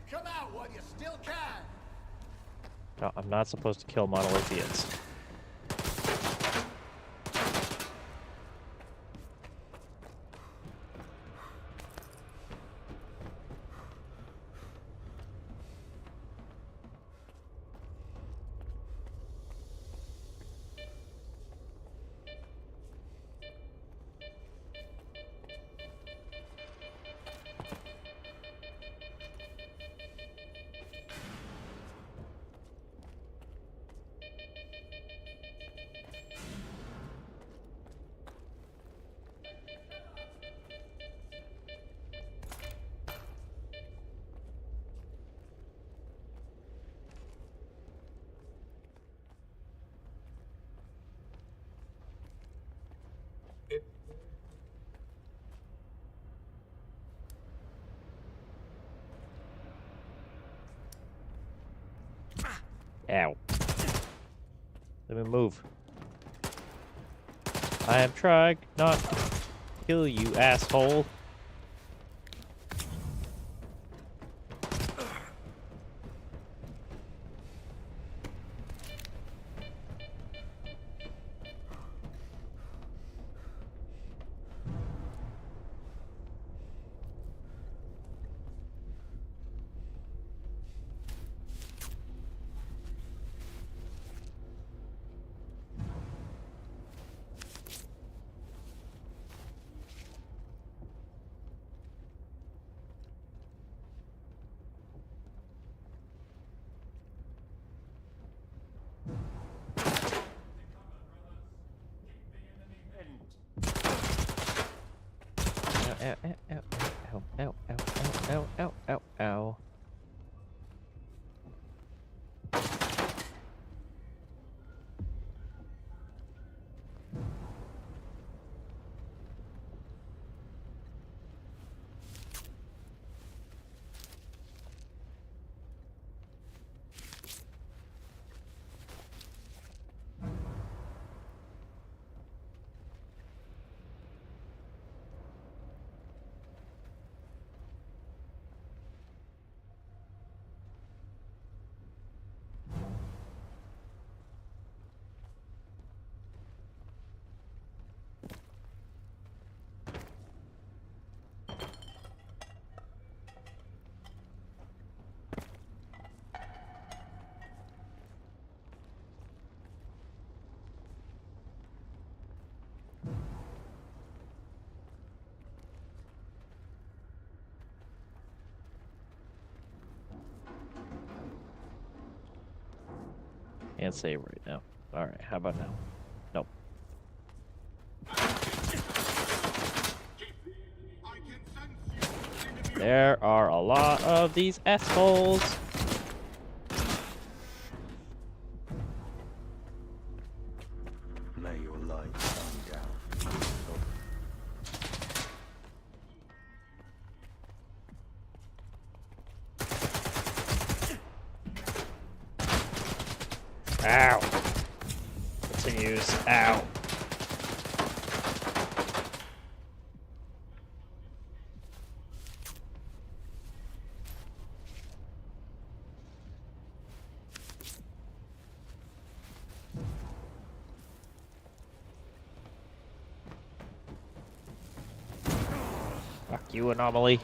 Come out while you still can. No, I'm not supposed to kill monolithians. Ow. Let me move. I am trying not to kill you, asshole. Ow, ow, ow, ow, ow, ow, ow, ow, ow, ow, ow. Can't save right now. Alright, how about now? Nope. There are a lot of these assholes. May your light shine down. Ow. Continues. Ow. Fuck you, anomaly.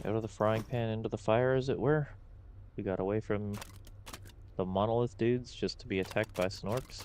Out of the frying pan into the fire, as it were. We got away from the monolith dudes just to be attacked by snorks.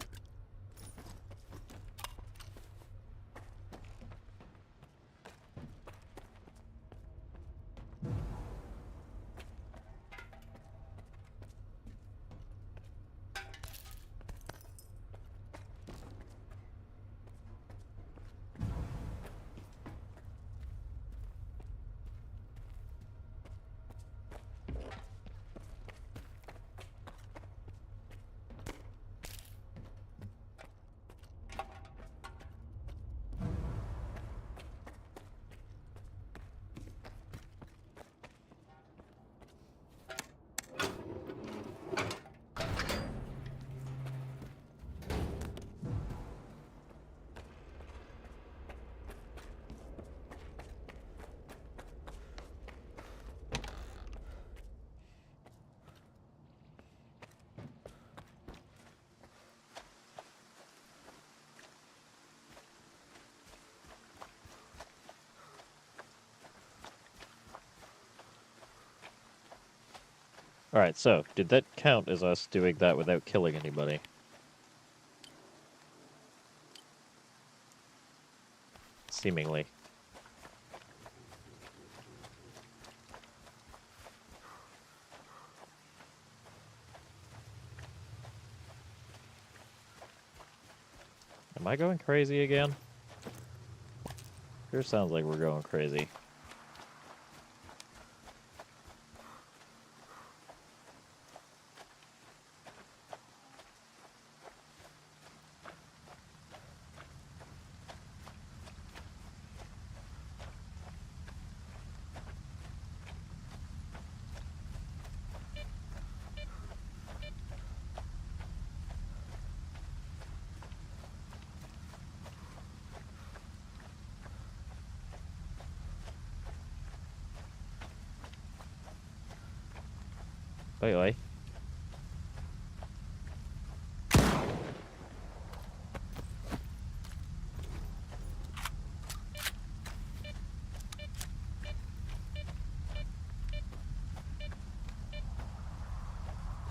Alright, so, did that count as us doing that without killing anybody? Seemingly. Am I going crazy again? Sure sounds like we're going crazy. Wait.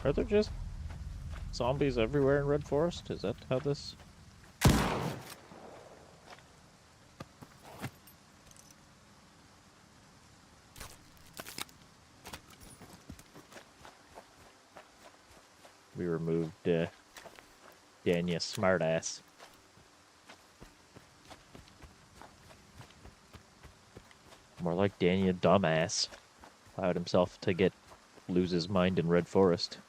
Are there just zombies everywhere in Red Forest? Is that how this... We removed, Danya Smartass. More like Danya Dumbass. Allowed himself to lose his mind in Red Forest.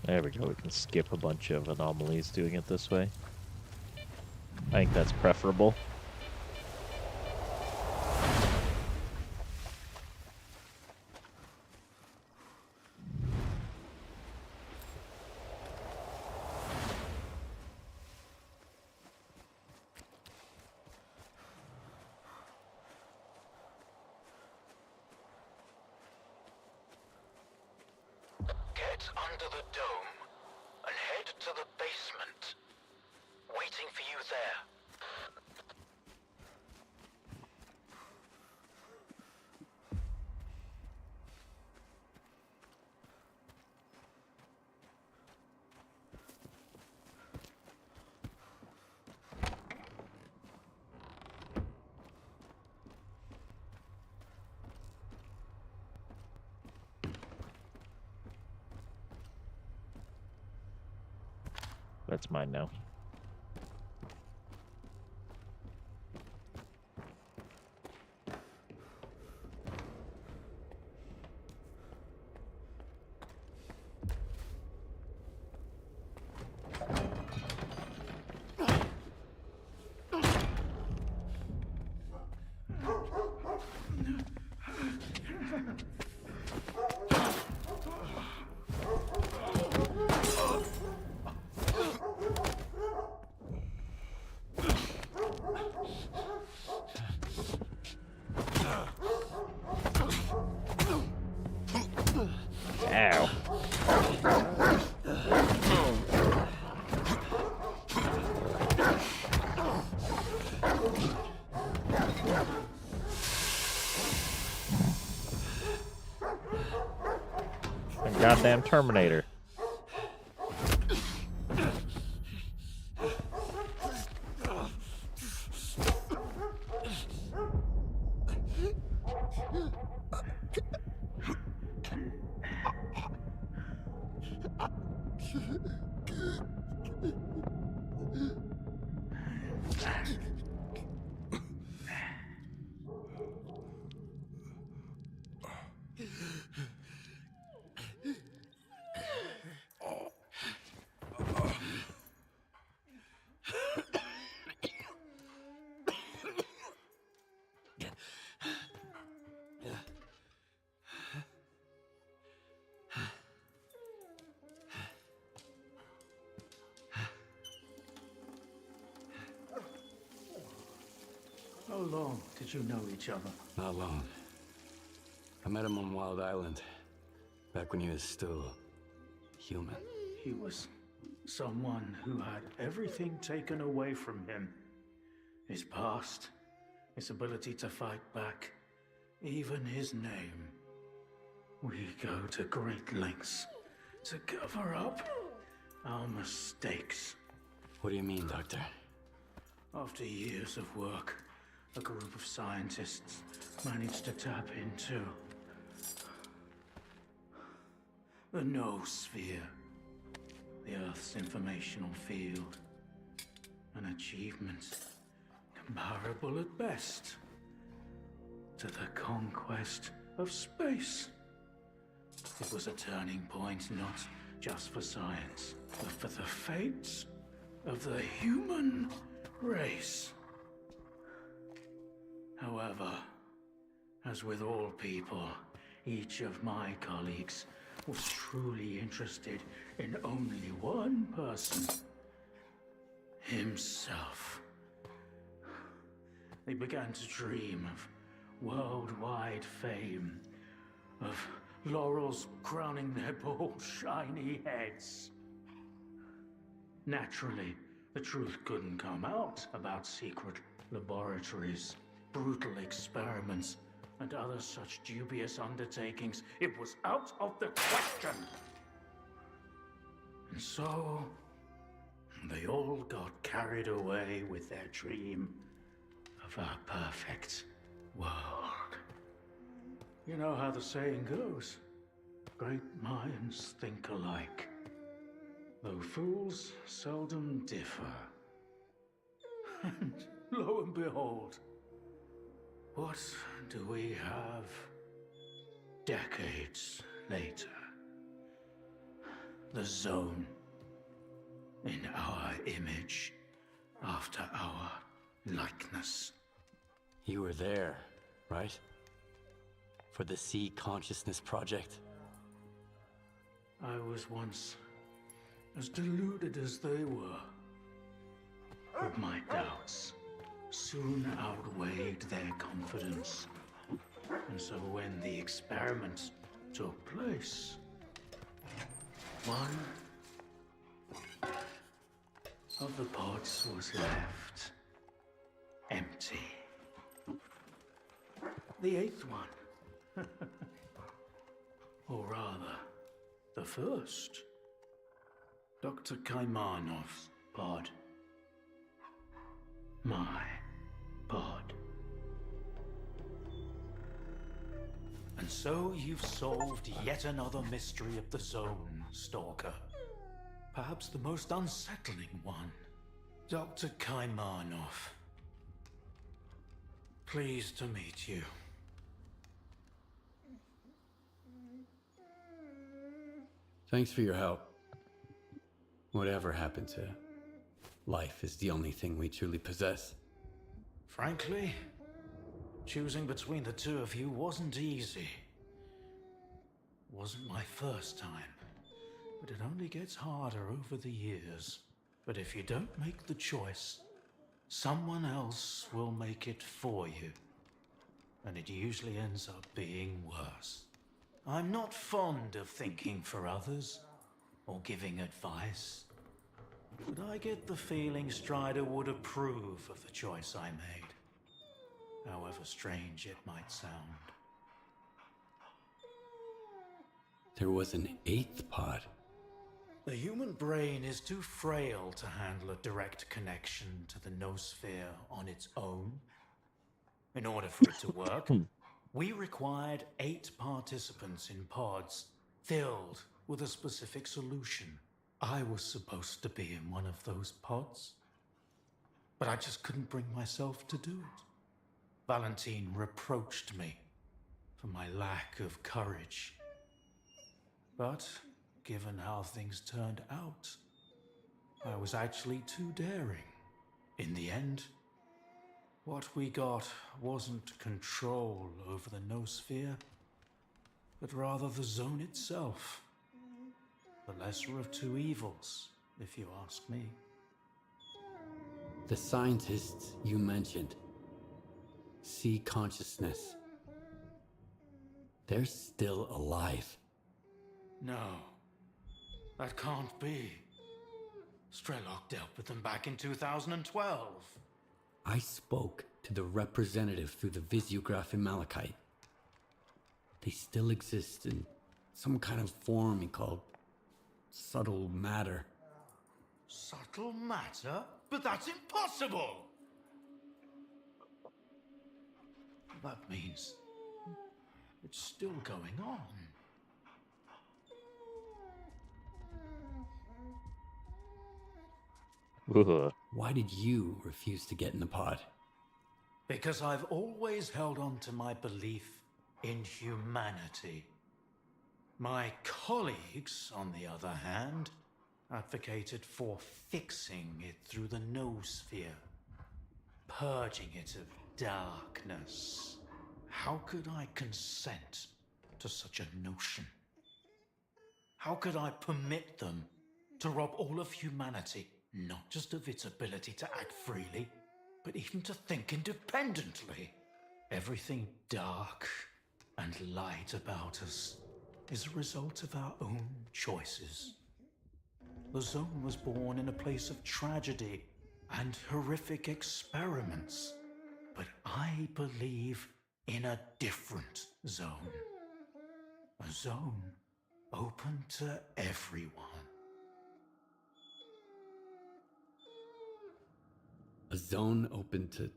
There we go. We can skip a bunch of anomalies doing it this way. I think that's preferable. Get under the dome and head to the basement. Waiting for you there. That's mine now. Ow. A goddamn Terminator. How long did you know each other? Not long. I met him on Wild Island, back when he was still human. He was someone who had everything taken away from him. His past, his ability to fight back, even his name. We go to great lengths to cover up our mistakes. What do you mean, Doctor? After years of work, a group of scientists managed to tap into the noosphere, the Earth's informational field. An achievement comparable at best to the conquest of space. It was a turning point not just for science, but for the fates of the human race. However, as with all people, each of my colleagues was truly interested in only one person: himself. They began to dream of worldwide fame, of laurels crowning their bald, shiny heads. Naturally, the truth couldn't come out about secret laboratories, brutal experiments, and other such dubious undertakings. It was out of the question. And so, they all got carried away with their dream of a perfect world. You know how the saying goes, great minds think alike, though fools seldom differ. And lo and behold, what do we have decades later? The zone. In our image, after our likeness. You were there, right? For the Sea Consciousness Project? I was once as deluded as they were. But my doubts soon outweighed their confidence. And so when the experiment took place, one of the pods was left empty. The eighth one. Or rather, the first. Dr. Kaimanov's pod. My pod. And so you've solved yet another mystery of the zone, Stalker. Perhaps the most unsettling one. Dr. Kaimanov. Pleased to meet you. Thanks for your help. Whatever happened to life is the only thing we truly possess. Frankly, choosing between the two of you wasn't easy. Wasn't my first time, but it only gets harder over the years. But if you don't make the choice, someone else will make it for you. And it usually ends up being worse. I'm not fond of thinking for others or giving advice, but I get the feeling Strider would approve of the choice I made, however strange it might sound. There was an eighth pod. The human brain is too frail to handle a direct connection to the noosphere on its own. In order for it to work, we required 8 participants in pods, filled with a specific solution. I was supposed to be in one of those pods, but I just couldn't bring myself to do it. Valentine reproached me for my lack of courage. But given how things turned out, I was actually too daring. In the end, what we got wasn't control over the noosphere, but rather the zone itself. The lesser of two evils, if you ask me. The scientists you mentioned, Sea Consciousness, they're still alive. No, that can't be. Strelok dealt with them back in 2012. I spoke to the representative through the visiograph in Malachite. They still exist in some kind of form he called subtle matter. Subtle matter? But that's impossible! That means it's still going on. Ugh. Why did you refuse to get in the pod? Because I've always held on to my belief in humanity. My colleagues, on the other hand, advocated for fixing it through the noosphere, purging it of darkness. How could I consent to such a notion? How could I permit them to rob all of humanity, not just of its ability to act freely, but even to think independently? Everything dark and light about us is a result of our own choices. The zone was born in a place of tragedy and horrific experiments, but I believe in a different zone. A zone open to everyone. A zone open to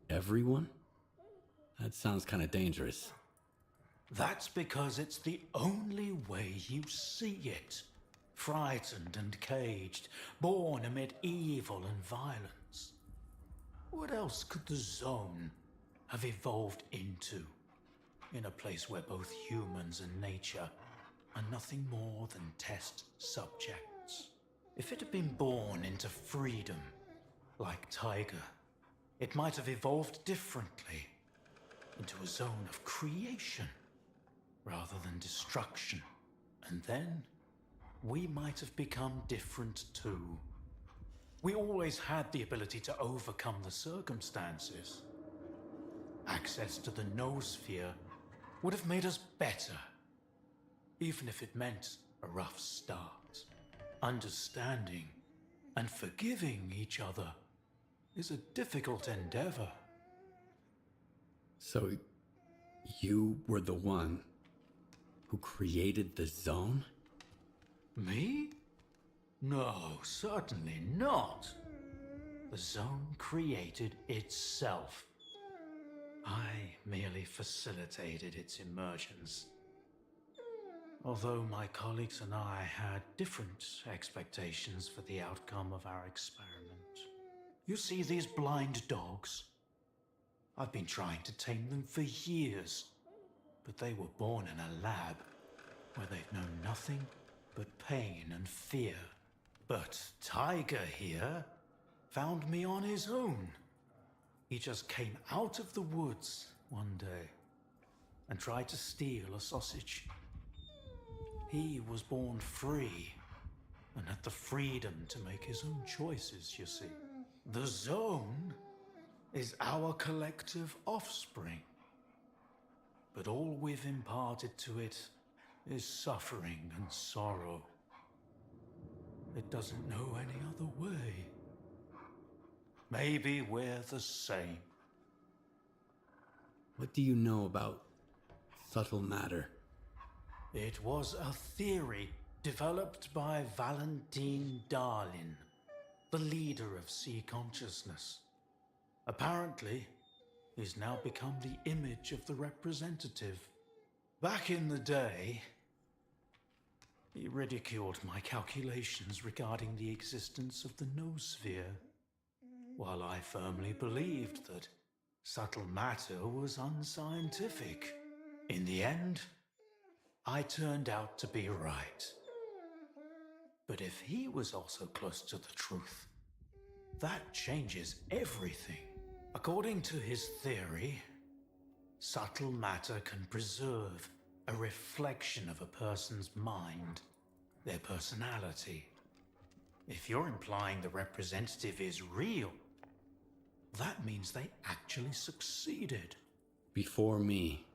everyone? That sounds kind of dangerous. That's because it's the only way you see it. Frightened and caged, born amid evil and violence. What else could the zone have evolved into? In a place where both humans and nature are nothing more than test subjects. If it had been born into freedom, like Tiger, it might have evolved differently, into a zone of creation, rather than destruction. And then, we might have become different too. We always had the ability to overcome the circumstances. Access to the noosphere would have made us better, even if it meant a rough start. Understanding and forgiving each other is a difficult endeavor. So, you were the one who created the zone? Me? No, certainly not. The zone created itself. I merely facilitated its emergence. Although my colleagues and I had different expectations for the outcome of our experiment. You see these blind dogs? I've been trying to tame them for years, but they were born in a lab where they've known nothing but pain and fear. But Tiger here found me on his own. He just came out of the woods one day and tried to steal a sausage. He was born free and had the freedom to make his own choices, you see. The zone is our collective offspring. But all we've imparted to it is suffering and sorrow. It doesn't know any other way. Maybe we're the same. What do you know about subtle matter? It was a theory developed by Valentine Darlin, the leader of sea consciousness. Apparently, he's now become the image of the representative. Back in the day, he ridiculed my calculations regarding the existence of the noosphere, while I firmly believed that subtle matter was unscientific. In the end, I turned out to be right. But if he was also close to the truth, that changes everything. According to his theory, subtle matter can preserve a reflection of a person's mind, their personality. If you're implying the representative is real, that means they actually succeeded. Before me,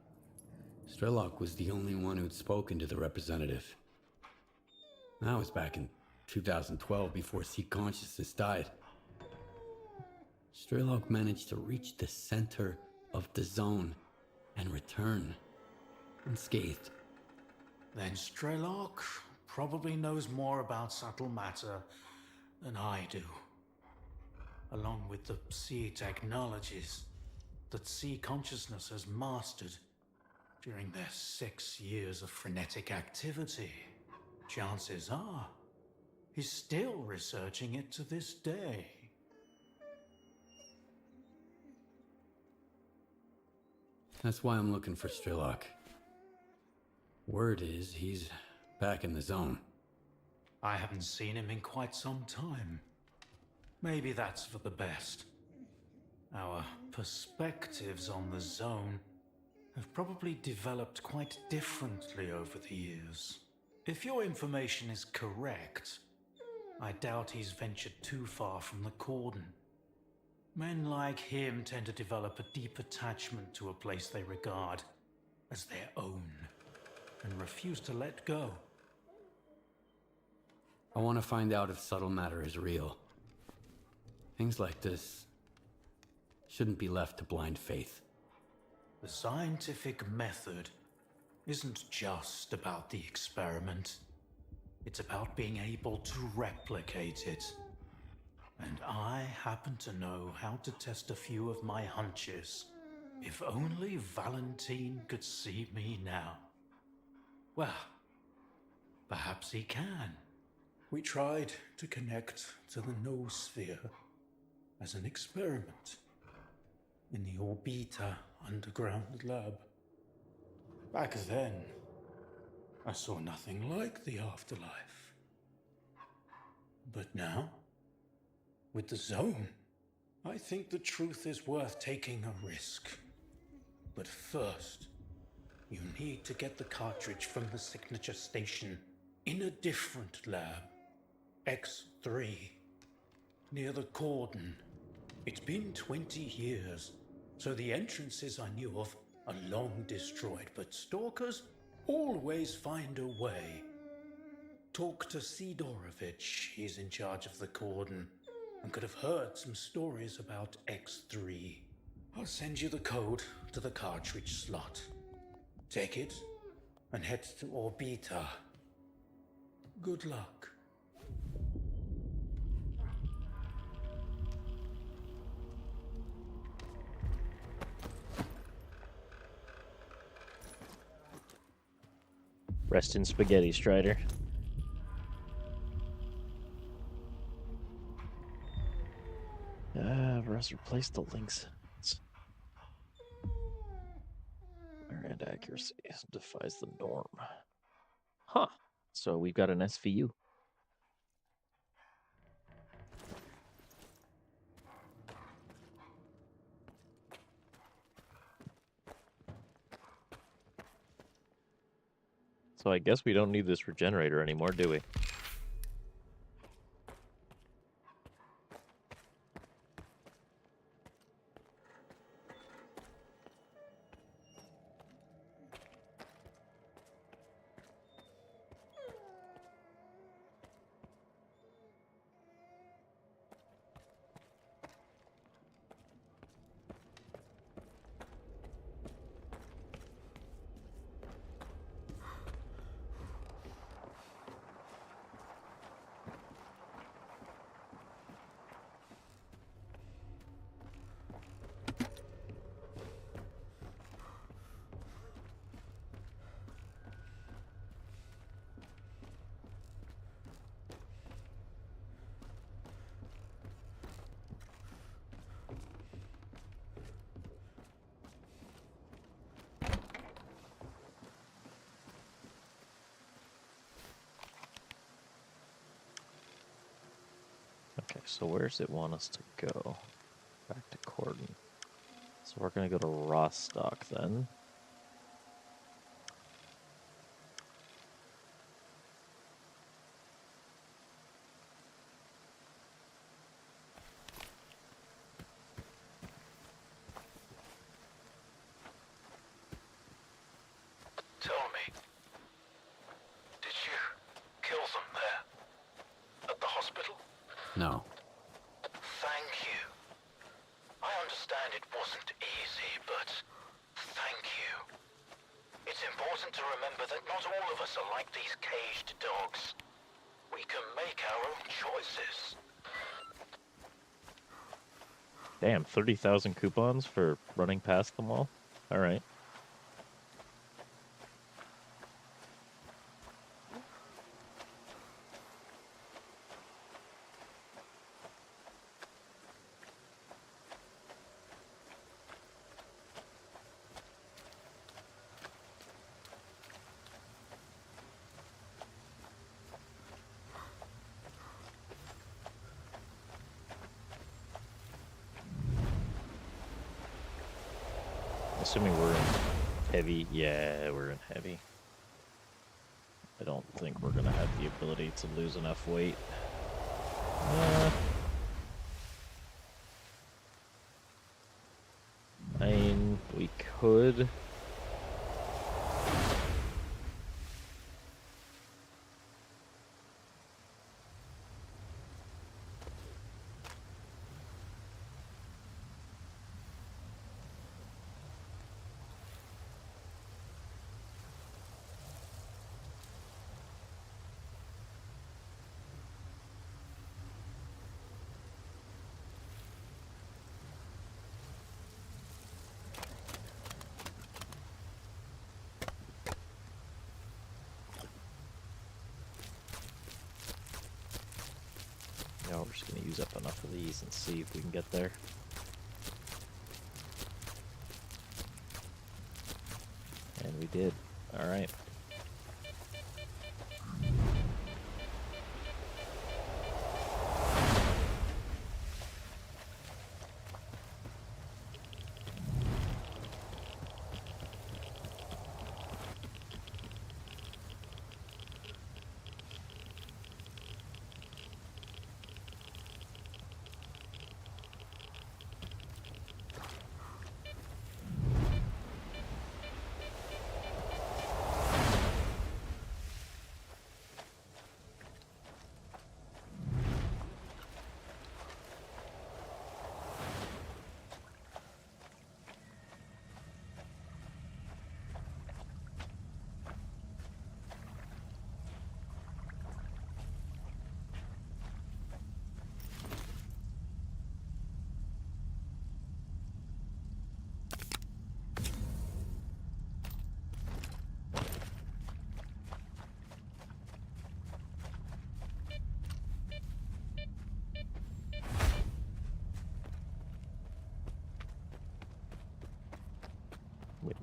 Strelok was the only one who'd spoken to the representative. That was back in 2012, before Sea Consciousness died. Strelok managed to reach the center of the zone and return unscathed. Then Strelok probably knows more about subtle matter than I do. Along with the sea technologies that Sea Consciousness has mastered during their 6 years of frenetic activity, chances are he's still researching it to this day. That's why I'm looking for Strelok. Word is he's back in the zone. I haven't seen him in quite some time. Maybe that's for the best. Our perspectives on the zone have probably developed quite differently over the years. If your information is correct, I doubt he's ventured too far from the cordon. Men like him tend to develop a deep attachment to a place they regard as their own and refuse to let go. I want to find out if subtle matter is real. Things like this shouldn't be left to blind faith. The scientific method isn't just about the experiment. It's about being able to replicate it. And I happen to know how to test a few of my hunches. If only Valentine could see me now. Well, perhaps he can. We tried to connect to the noosphere as an experiment in the Orbita underground lab. Back then, I saw nothing like the afterlife. But now, with the zone, I think the truth is worth taking a risk. But first, you need to get the cartridge from the signature station in a different lab, X3, near the cordon. It's been 20 years, so the entrances I knew of are long destroyed, but stalkers always find a way. Talk to Sidorovich, he's in charge of the cordon, and could have heard some stories about X3. I'll send you the code to the cartridge slot. Take it and head to Orbita. Good luck. Rest in spaghetti, Strider. Russ, replace the links. And accuracy defies the norm. Huh. So we've got an SVU. So I guess we don't need this regenerator anymore, do we? Okay, so where does it want us to go? Back to Cordon. So we're going to go to Rostock then. Tell me, did you kill them there? At the hospital? No. Thank you. I understand it wasn't easy, but thank you. It's important to remember that not all of us are like these caged dogs. We can make our own choices. Damn, 30,000 coupons for running past them all? Alright. Assuming we're in heavy. Yeah, we're in heavy. I don't think we're going to have the ability to lose enough weight. I mean, we could. No, we're just going to use up enough of these and see if we can get there. And we did. Alright.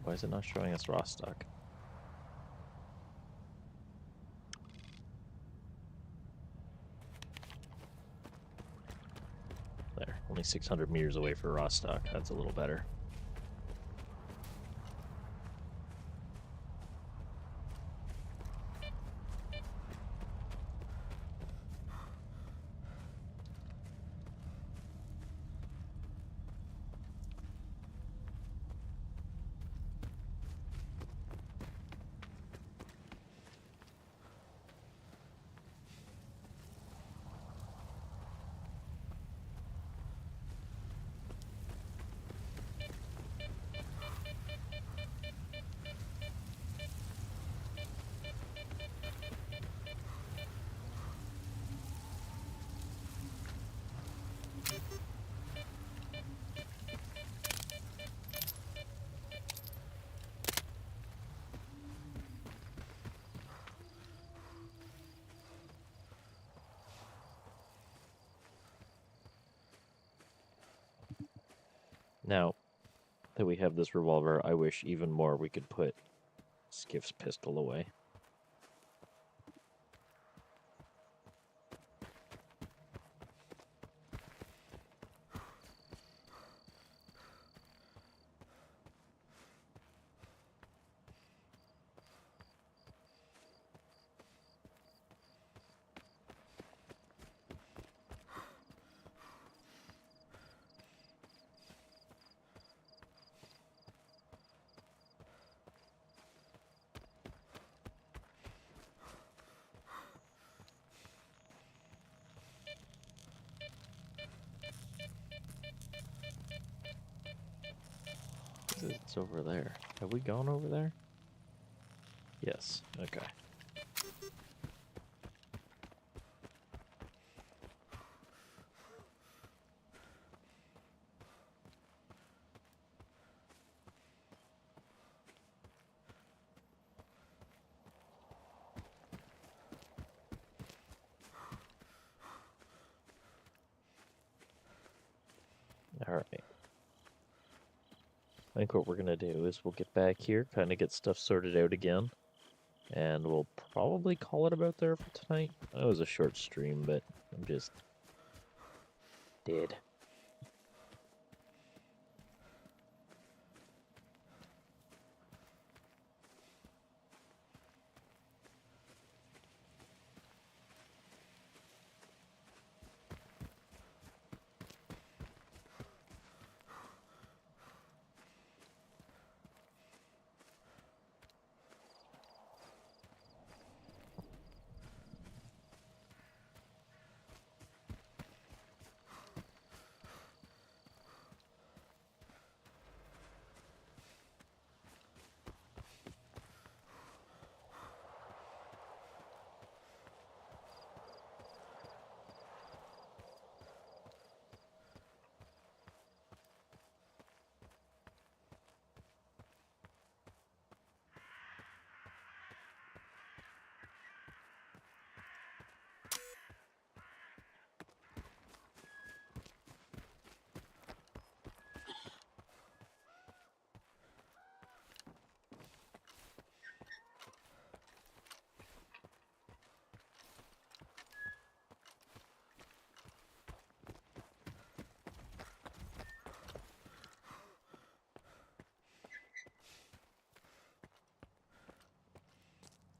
Why is it not showing us raw stock? There, only 600 meters away for raw stock. That's a little better. Now that we have this revolver, I wish even more we could put Skiff's pistol away. It's over there. Have we gone over there? Yes. Okay. All right. I think what we're going to do is we'll get back here, kind of get stuff sorted out again, and we'll probably call it about there for tonight. That was a short stream, but I'm just dead.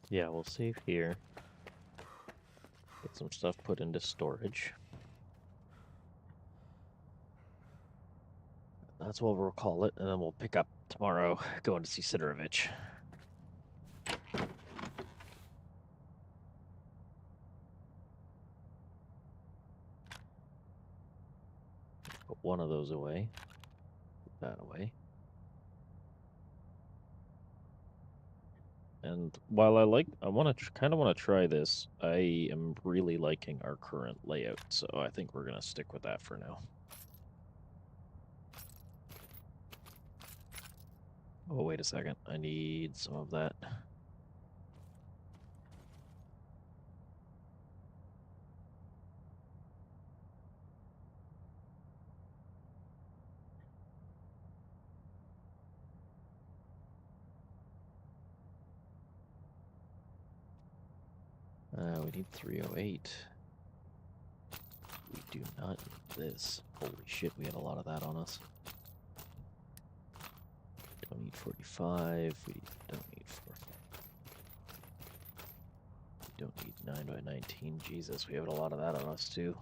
Yeah, we'll save here. Get some stuff put into storage. That's what we'll call it, and then we'll pick up tomorrow, going to see Sidorovich. Put one of those away. Put that away. And while I kind of want to try this, I am really liking our current layout, so I think we're going to stick with that for now. Oh, wait a second. I need some of that. We need 308. We do not need this. Holy shit, we had a lot of that on us. Don't need 45. We don't need 45. We don't need 9 by 19. Jesus, we have a lot of that on us too.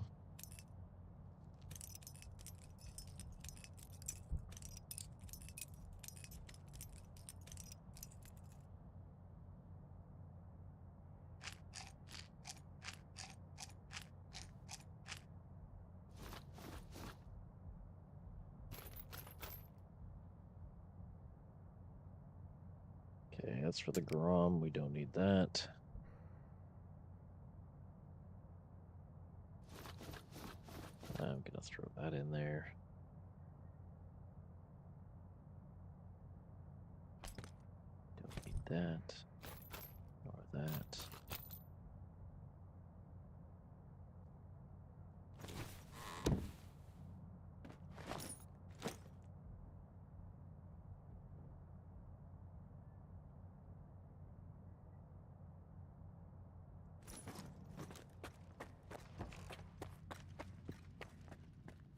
Okay, that's for the Grom. We don't need that. I'm gonna throw that in there. Don't need that. Nor that.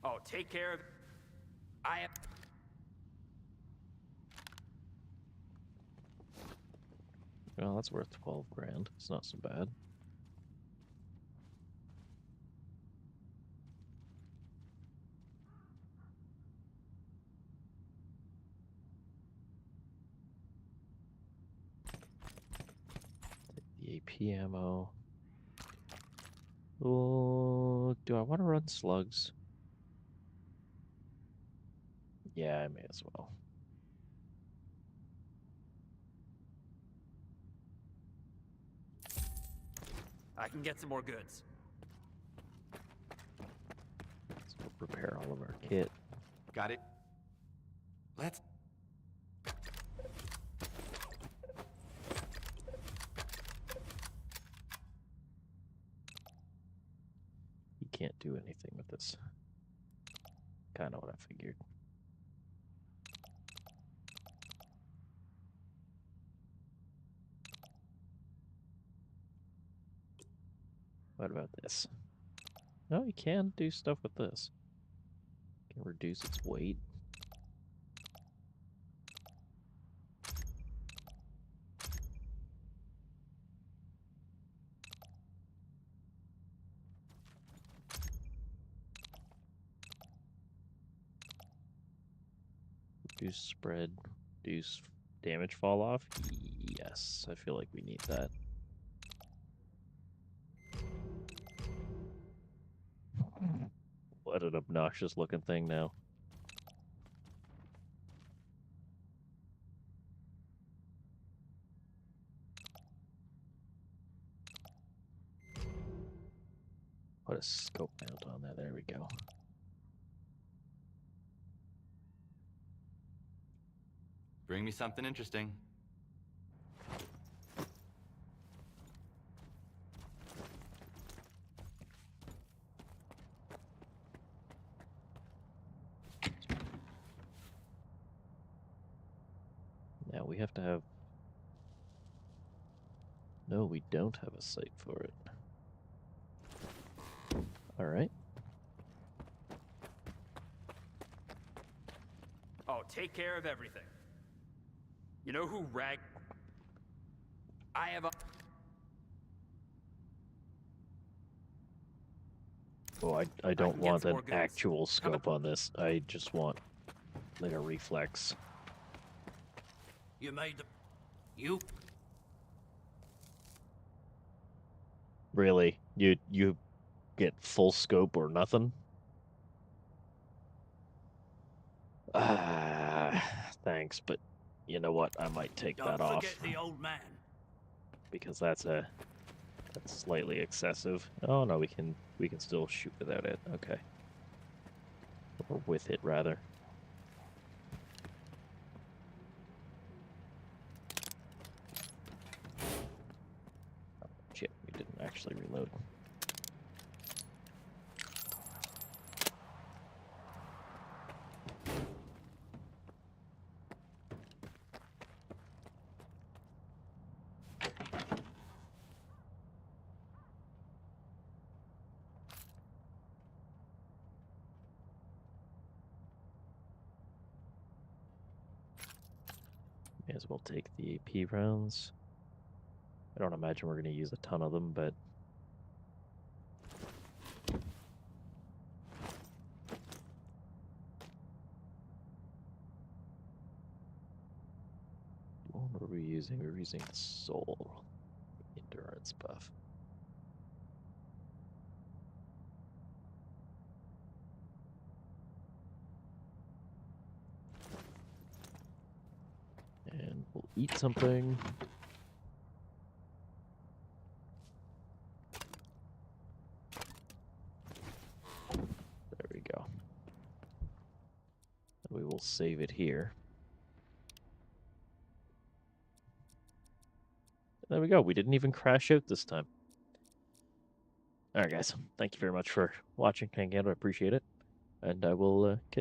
Oh, take care of... I am... Well, that's worth 12 grand. It's not so bad. Take the AP ammo. Oh, do I want to run slugs? Yeah, I may as well. I can get some more goods. Let's go prepare all of our kit. Got it. Let's... You can't do anything with this. Kind of what I figured. What about this? No, you can do stuff with this. You can reduce its weight. Reduce spread. Reduce damage fall off. Yes, I feel like we need that. What an obnoxious looking thing now. Put a scope mount on there. There we go. Bring me something interesting. Now we have to have... No, we don't have a site for it. Alright. Oh, take care of everything. You know who rag... I have a... Oh, I don't can get want some an more goods. actual scope on this. I just want like a reflex. You made the... You... Really? You get full scope or nothing? Thanks, but you know what? I might take Don't that forget off the old man. because that's slightly excessive. Oh no, we can still shoot without it. Okay. Or with it rather. Oh, shit, we didn't actually reload. May as well take the AP rounds. I don't imagine we're going to use a ton of them, but what were we using? We were using the soul endurance buff. And we'll eat something. There we go. And we will save it here. There we go. We didn't even crash out this time. All right, guys. Thank you very much for watching, hanging out. I appreciate it. And I will catch